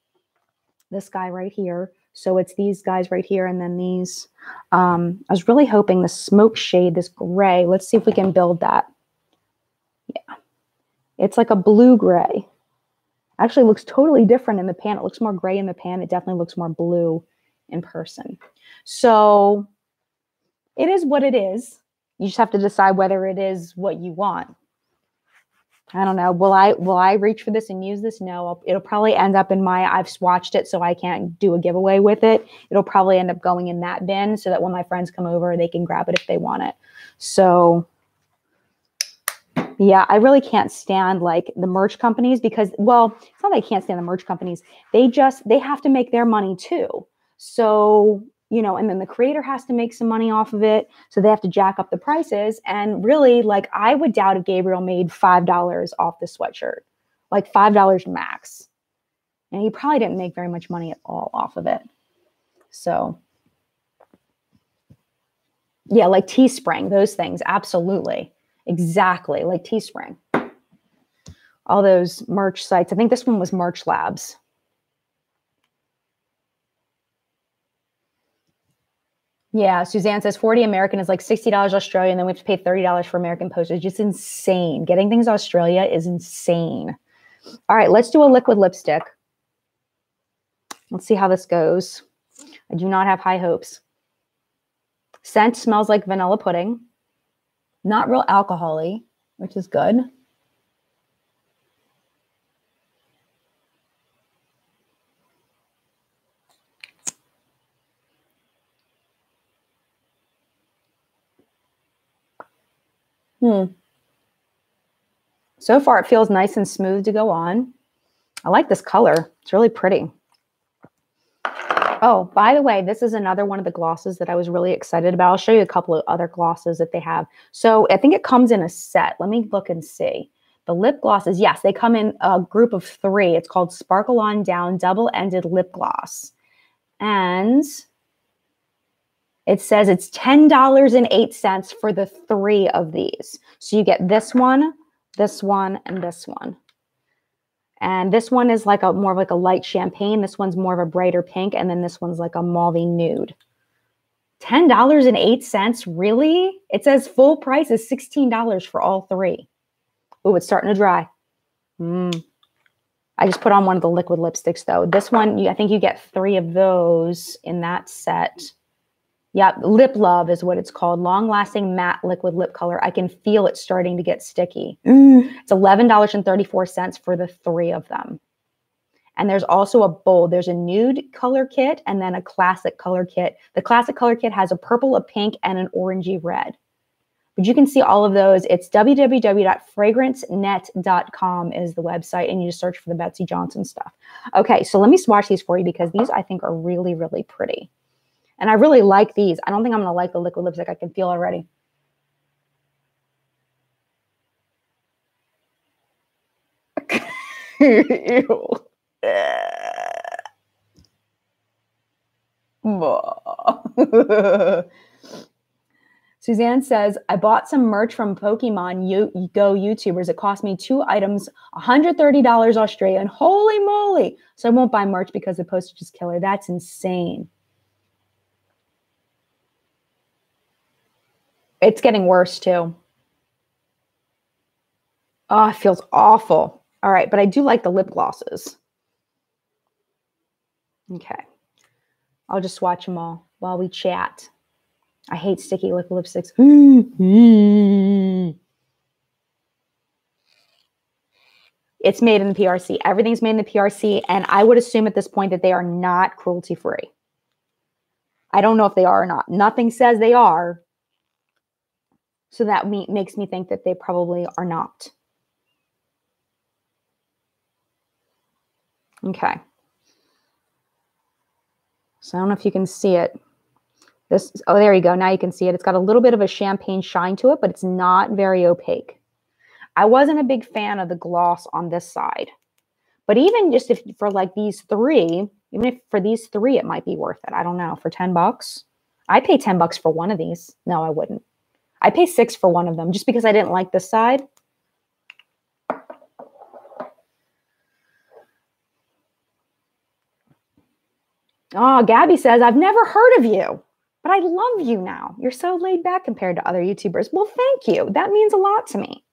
This guy right here. So it's these guys right here, and then these. I was really hoping the smoke shade, this gray. Let's see if we can build that. Yeah. It's like a blue gray. Actually looks totally different in the pan. It looks more gray in the pan. It definitely looks more blue in person. So it is what it is. You just have to decide whether it is what you want. I don't know. Will I reach for this and use this? No. It'll probably end up in I've swatched it, so I can't do a giveaway with it. It'll probably end up going in that bin, so that when my friends come over, they can grab it if they want it. So yeah, I really can't stand like the merch companies, because, well, it's not that I can't stand the merch companies. They have to make their money too. So, you know, and then the creator has to make some money off of it. So they have to jack up the prices. And really, like, I would doubt if Gabriel made $5 off the sweatshirt, like $5 max. And he probably didn't make very much money at all off of it. So yeah, like Teespring, those things. Absolutely. Exactly. Like Teespring. All those merch sites. I think this one was Merch Labs. Yeah, Suzanne says 40 American is like $60 Australian, then we have to pay $30 for American postage. It's insane. Getting things Australia is insane. All right, let's do a liquid lipstick. Let's see how this goes. I do not have high hopes. Scent smells like vanilla pudding. Not real alcohol-y, which is good. So far, it feels nice and smooth to go on. I like this color. It's really pretty. Oh, by the way, this is another one of the glosses that I was really excited about. I'll show you a couple of other glosses that they have. So I think it comes in a set. Let me look and see. The lip glosses, yes, they come in a group of 3. It's called Sparkle On Down Double-Ended Lip Gloss. And it says it's $10.08 for the 3 of these. So you get this one, and this one. And this one is like more of like a light champagne. This one's more of a brighter pink. And then this one's like a mauvey nude. $10.08, really? It says full price is $16 for all 3. Oh, it's starting to dry. I just put on one of the liquid lipsticks though. This one, I think you get 3 of those in that set. Yeah, Lip Love is what it's called. Long-lasting matte liquid lip color. I can feel it starting to get sticky. It's $11.34 for the 3 of them. And there's also a bold. There's a nude color kit and then a classic color kit. The classic color kit has a purple, a pink, and an orangey red. But you can see all of those. It's www.fragrancenet.com is the website, and you just search for the Betsey Johnson stuff. Okay, so let me swatch these for you because these I think are really, really pretty. And I really like these. I don't think I'm going to like the liquid lipstick. I can feel already. Ew. Suzanne says, I bought some merch from Pokemon Go YouTubers. It cost me 2 items, $130 Australian. Holy moly. So I won't buy merch because the postage is killer. That's insane. It's getting worse too. Oh, it feels awful. All right, but I do like the lip glosses. Okay. I'll just swatch them all while we chat. I hate sticky liquid lipsticks. It's made in the PRC. Everything's made in the PRC, and I would assume at this point that they are not cruelty-free. I don't know if they are or not. Nothing says they are. So that makes me think that they probably are not. Okay. So I don't know if you can see it. Oh, there you go. Now you can see it. It's got a little bit of a champagne shine to it, but it's not very opaque. I wasn't a big fan of the gloss on this side. But even just if for like these 3, even if for these 3, it might be worth it. I don't know. For $10, I'd pay $10 for one of these. No, I wouldn't. I'd pay $6 for one of them just because I didn't like this side. Oh, Gabby says, I've never heard of you. But I love you now. You're so laid back compared to other YouTubers. Well, thank you. That means a lot to me.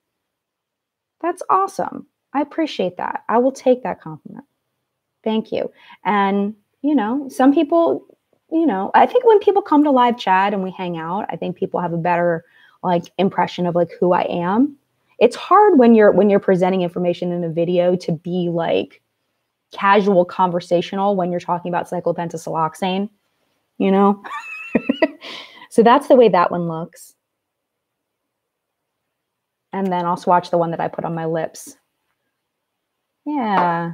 That's awesome. I appreciate that. I will take that compliment. Thank you. And, you know, some people, you know, I think when people come to live chat and we hang out, I think people have a better like impression of like who I am. It's hard when you're presenting information in a video to be like casual conversational when you're talking about cyclopentasiloxane, you know? So that's the way that one looks. And then I'll swatch the one that I put on my lips. Yeah.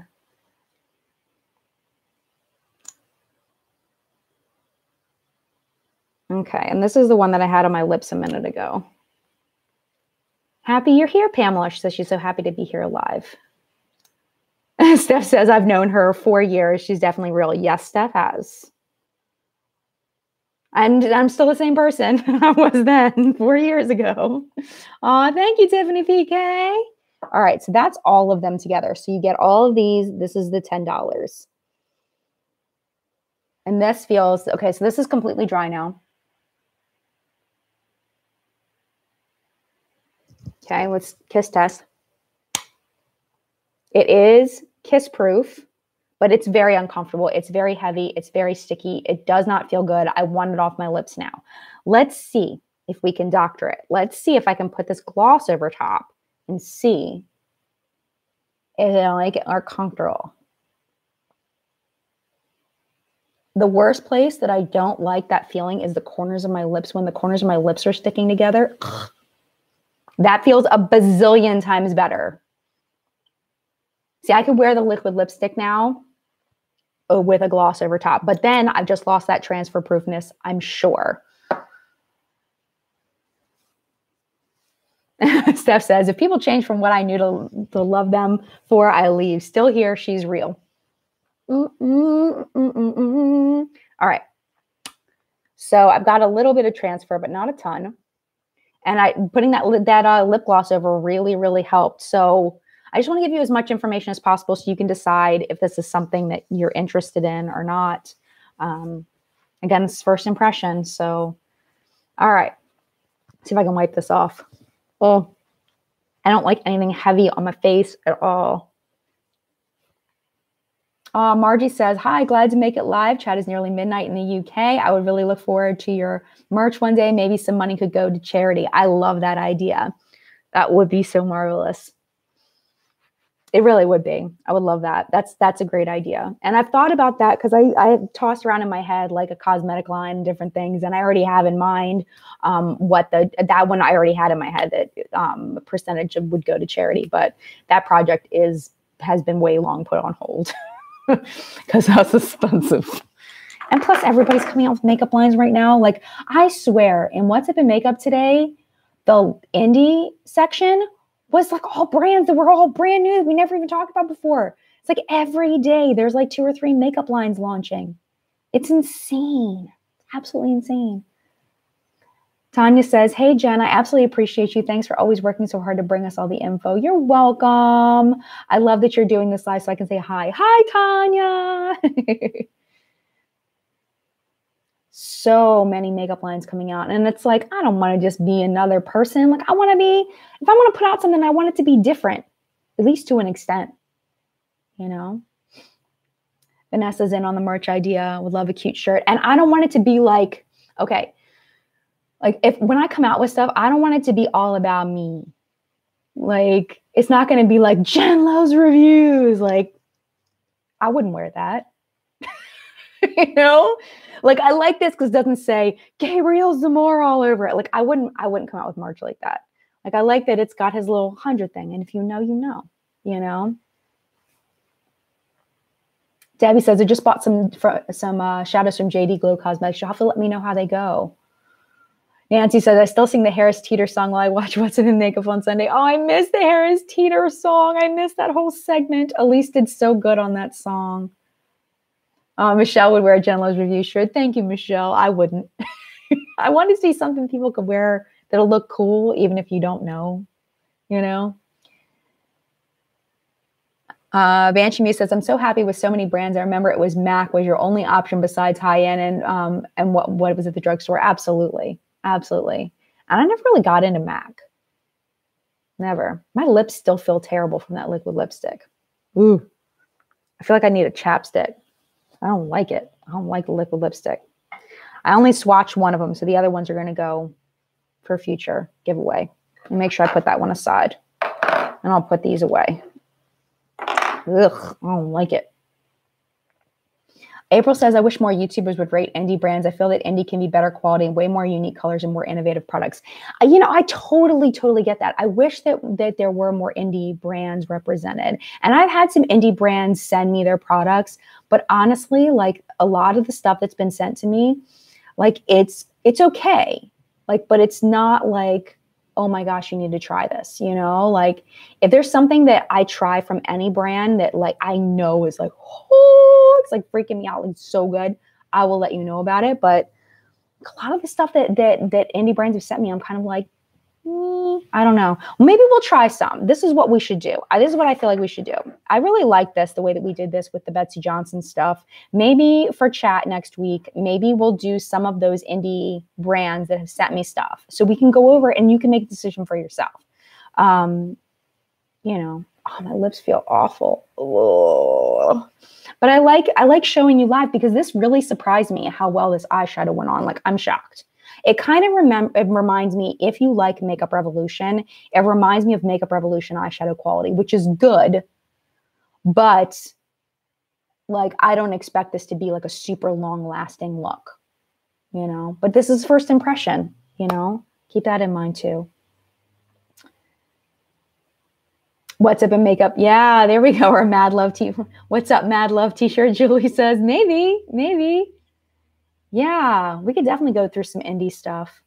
Okay, and this is the one that I had on my lips a minute ago. Happy you're here, Pamela. She says she's so happy to be here live. Steph says, I've known her 4 years. She's definitely real. Yes, Steph has. I'm still the same person I was then 4 years ago. Aw, thank you, Tiffany PK. All right, so that's all of them together. So you get all of these. This is the $10. And this feels, okay, so this is completely dry now. Okay, let's kiss test. It is kiss proof, but it's very uncomfortable. It's very heavy. It's very sticky. It does not feel good. I want it off my lips now. Let's see if we can doctor it. Let's see if I can put this gloss over top and see if I like it or comfortable. The worst place that I don't like that feeling is the corners of my lips. When the corners of my lips are sticking together, that feels a bazillion times better. See, I could wear the liquid lipstick now with a gloss over top, but then I've just lost that transfer proofness, I'm sure. Steph says, if people change from what I knew to love them for, I leave. Still here, she's real. All right. So I've got a little bit of transfer, but not a ton. And putting that lip gloss over really, really helped. So I just want to give you as much information as possible so you can decide if this is something that you're interested in or not. Again, it's first impression. So, all right. See if I can wipe this off. Oh, I don't like anything heavy on my face at all. Margie says, hi, glad to make it live. Chat is nearly midnight in the UK. I would really look forward to your merch one day. Maybe some money could go to charity. I love that idea. That would be so marvelous. It really would be. I would love that. That's a great idea. And I've thought about that because I tossed around in my head like a cosmetic line and different things. And I already have in mind what that one I already had in my head that percentage would go to charity. But that project has been way long put on hold because that's expensive. And plus everybody's coming out with makeup lines right now. Like I swear in What's Up in Makeup today, the indie section was like all brands that were all brand new that we never even talked about before. It's like every day there's like 2 or 3 makeup lines launching. It's insane. Absolutely insane. Tanya says, hey, Jen, I absolutely appreciate you. Thanks for always working so hard to bring us all the info. You're welcome. I love that you're doing this live so I can say hi. Hi, Tanya. So many makeup lines coming out. And it's like, I don't want to just be another person. Like if I want to put out something, I want it to be different, at least to an extent, you know? Vanessa's in on the merch idea. Would love a cute shirt. And I don't want it to be like, okay, like when I come out with stuff, I don't want it to be all about me. Like, it's not going to be like Jen Loves Reviews. Like, I wouldn't wear that. You know? Like, I like this because it doesn't say Gabriel Zamora all over it. Like, I wouldn't come out with merch like that. Like, I like that it's got his little 100 thing. And if you know, you know, you know? Debbie says, I just bought some shadows from JD Glow Cosmetics. You'll have to let me know how they go. Nancy says, I still sing the Harris Teeter song while I watch What's in Makeup on Sunday. Oh, I miss the Harris Teeter song. I miss that whole segment. Elise did so good on that song. Michelle would wear a Jen Loves Review shirt. Thank you, Michelle. I wouldn't. I want to see something people could wear that'll look cool, even if you don't know, you know? Banshee Me says, I'm so happy with so many brands. I remember it was MAC was your only option besides high-end and what was at the drugstore? Absolutely. Absolutely. And I never really got into MAC. Never. My lips still feel terrible from that liquid lipstick. Ooh. I feel like I need a chapstick. I don't like it. I don't like the liquid lipstick. I only swatched one of them, so the other ones are going to go for future giveaway. And make sure I put that one aside. And I'll put these away. Ugh, I don't like it. April says, I wish more YouTubers would rate indie brands. I feel that indie can be better quality and way more unique colors and more innovative products. You know, I totally get that. I wish that there were more indie brands represented. And I've had some indie brands send me their products, but honestly, like a lot of the stuff that's been sent to me, like it's okay. Like, but it's not like, oh my gosh, you need to try this, you know? Like if there's something that I try from any brand that like I know is like, oh, it's like freaking me out, like so good, I will let you know about it. But a lot of the stuff that indie brands have sent me, I'm kind of like, I don't know. Maybe we'll try some. This is what we should do. This is what I feel like we should do. I really like this, the way that we did this with the Betsey Johnson stuff. Maybe for chat next week, maybe we'll do some of those indie brands that have sent me stuff. So we can go over and you can make a decision for yourself. You know, oh, my lips feel awful. Ugh. But I like showing you live because this really surprised me how well this eyeshadow went on. Like, I'm shocked. It kind of it reminds me, if you like Makeup Revolution, it reminds me of Makeup Revolution eyeshadow quality, which is good, but like, I don't expect this to be like a super long lasting look, you know, but this is first impression, you know, keep that in mind too. What's up in makeup? Yeah, there we go. Our Mad Love t-shirt. What's up, Mad Love t-shirt? Julie says, maybe. Yeah, we could definitely go through some indie stuff.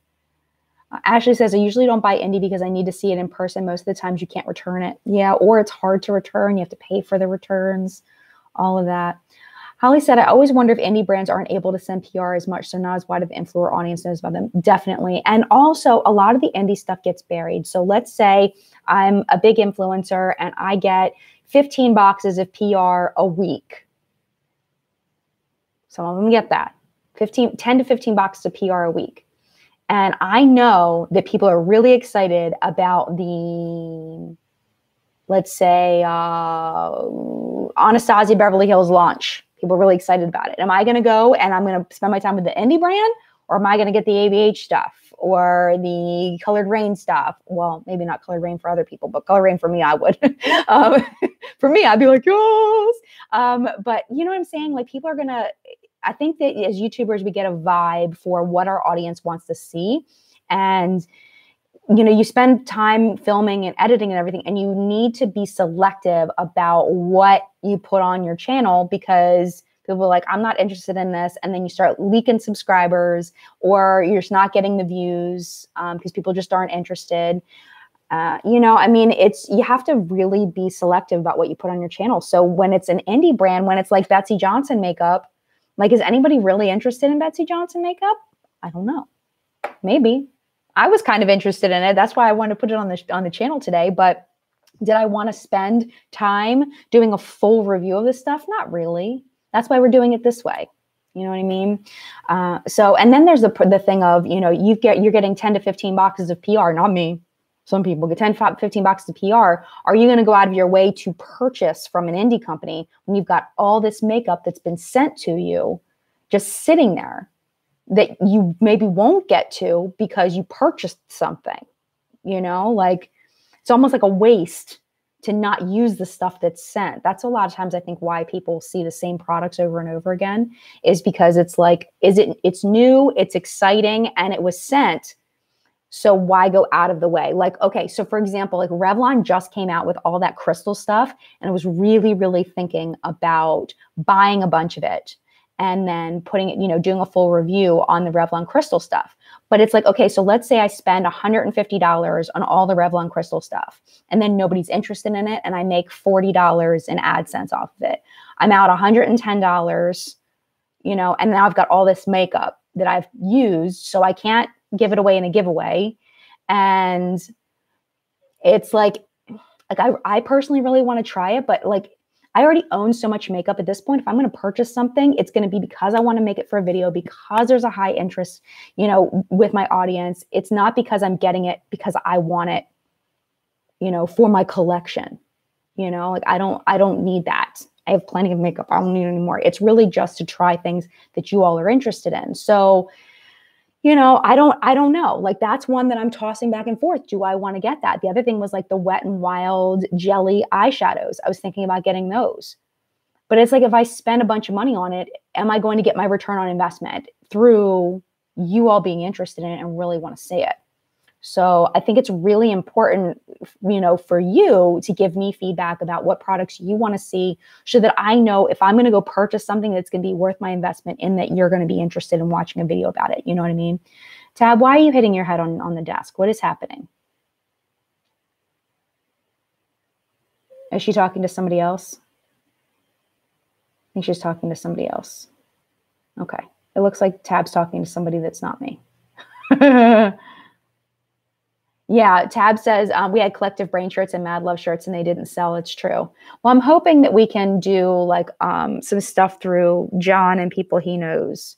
Ashley says, I usually don't buy indie because I need to see it in person. Most of the times you can't return it. Yeah, or it's hard to return. You have to pay for the returns, all of that. Holly said, I always wonder if indie brands aren't able to send PR as much, so not as wide of an influencer audience knows about them. Definitely. And also, a lot of the indie stuff gets buried. So let's say I'm a big influencer and I get 15 boxes of PR a week. Some of them get that. 10 to 15 boxes of PR a week. And I know that people are really excited about the, let's say, Anastasia Beverly Hills launch. People are really excited about it. Am I going to go and I'm going to spend my time with the indie brand, Or am I going to get the ABH stuff or the Colored Rain stuff? Well, maybe not Colored Rain for other people, but Colored Rain for me, I would. For me, I'd be like, yes. But you know what I'm saying? Like people are going to, I think that as YouTubers, we get a vibe for what our audience wants to see. And you know, you spend time filming and editing and everything, and you need to be selective about what you put on your channel because people are like, I'm not interested in this. And then you start leaking subscribers or you're just not getting the views because people just aren't interested. You know, I mean, you have to really be selective about what you put on your channel. So when it's an indie brand, when it's like Betsey Johnson makeup, like, is anybody really interested in Betsey Johnson makeup? I don't know. Maybe. I was kind of interested in it. That's why I wanted to put it on the channel today. But did I want to spend time doing a full review of this stuff? Not really. That's why we're doing it this way. You know what I mean? So, and then there's the thing of, you know, you're getting 10 to 15 boxes of PR, not me. Some people get 10, 15 boxes of PR. Are you going to go out of your way to purchase from an indie company when you've got all this makeup that's been sent to you just sitting there that you maybe won't get to because you purchased something, you know, like it's almost like a waste to not use the stuff that's sent. That's a lot of times I think why people see the same products over and over again is because it's like, it's new, it's exciting, and it was sent. So why go out of the way? Like, okay, so for example, like Revlon just came out with all that crystal stuff, and I was really, really thinking about buying a bunch of it and then putting it, you know, doing a full review on the Revlon crystal stuff. But it's like, okay, so let's say I spend $150 on all the Revlon crystal stuff and then nobody's interested in it and I make $40 in AdSense off of it. I'm out $110, you know, and now I've got all this makeup that I've used, so I can't give it away in a giveaway. And it's like I personally really want to try it, but like, I already own so much makeup at this point. If I'm going to purchase something, it's going to be because I want to make it for a video, because there's a high interest, you know, with my audience. It's not because I'm getting it because I want it, you know, for my collection. You know, like I don't need that. I have plenty of makeup. I don't need any more. It's really just to try things that you all are interested in. So, you know, I don't know. Like that's one that I'm tossing back and forth. Do I want to get that? The other thing was like the Wet n Wild jelly eyeshadows. I was thinking about getting those. But it's like if I spend a bunch of money on it, am I going to get my return on investment through you all being interested in it and really want to see it? So I think it's really important, you know, for you to give me feedback about what products you want to see so that I know if I'm going to go purchase something that's going to be worth my investment in, that you're going to be interested in watching a video about it. You know what I mean? Tab, why are you hitting your head on the desk? What is happening? Is she talking to somebody else? I think she's talking to somebody else. Okay. It looks like Tab's talking to somebody that's not me. Yeah, Tab says we had Collective Brain shirts and Mad Love shirts and they didn't sell. It's true. Well, I'm hoping that we can do like some stuff through John and people he knows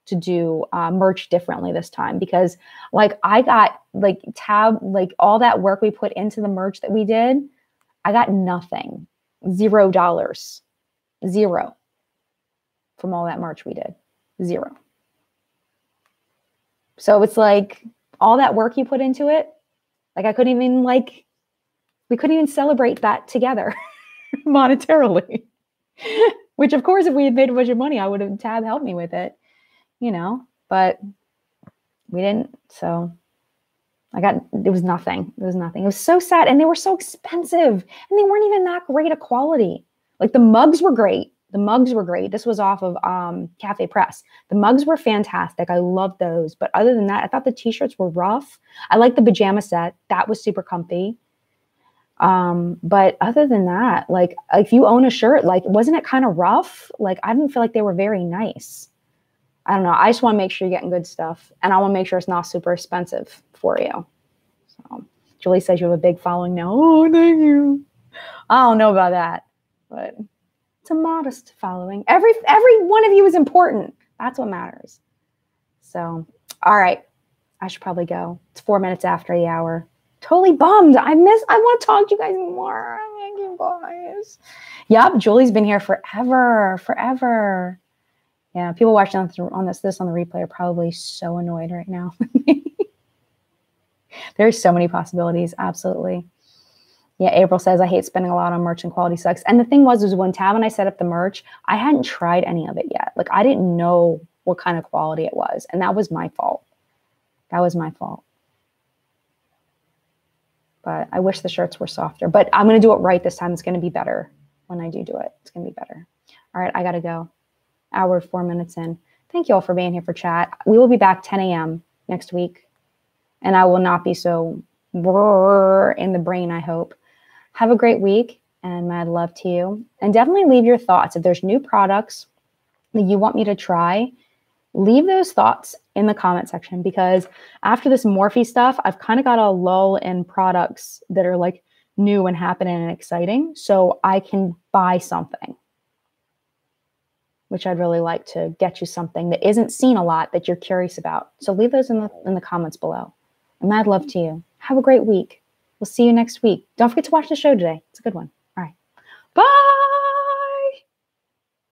to do merch differently this time, because like I got like Tab, like all that work we put into the merch that we did, I got nothing, $0, zero from all that merch we did, zero. So it's like all that work you put into it, like I couldn't even we couldn't even celebrate that together monetarily, which of course, if we had made a bunch of money, I would have Tab helped me with it, you know, but we didn't. So it was nothing. It was nothing. It was so sad. And they were so expensive and they weren't even that great a quality. Like the mugs were great. The mugs were great. This was off of Cafe Press. The mugs were fantastic. I loved those. But other than that, I thought the t-shirts were rough. I liked the pajama set. That was super comfy. But other than that, like if you own a shirt, like wasn't it kind of rough? Like I didn't feel like they were very nice. I don't know. I just want to make sure you're getting good stuff. And I want to make sure it's not super expensive for you. So Julie says you have a big following now. Oh, thank you. I don't know about that, but it's a modest following. Every one of you is important. That's what matters. So, all right. I should probably go. It's 4 minutes after the hour. Totally bummed. I want to talk to you guys more. Thank you guys. Yep. Julie's been here forever. Yeah, people watching on this on the replay are probably so annoyed right now. There's so many possibilities. Absolutely. Yeah, April says, I hate spending a lot on merch and quality sucks. And the thing was when Tab and I set up the merch, I hadn't tried any of it yet. Like, I didn't know what kind of quality it was. And that was my fault. That was my fault. But I wish the shirts were softer. But I'm going to do it right this time. It's going to be better when I do it. It's going to be better. All right, I got to go. Hour, 4 minutes in. Thank you all for being here for chat. We will be back 10 a.m. next week. And I will not be so in the brain, I hope. Have a great week, and mad love to you. And definitely leave your thoughts. If there's new products that you want me to try, leave those thoughts in the comment section, because after this Morphe stuff, I've kind of got a lull in products that are like new and happening and exciting, so I can buy something, which I'd really like to get you something that isn't seen a lot that you're curious about. So leave those in the comments below. And mad love to you. Have a great week. We'll see you next week. Don't forget to watch the show today. It's a good one. All right. Bye.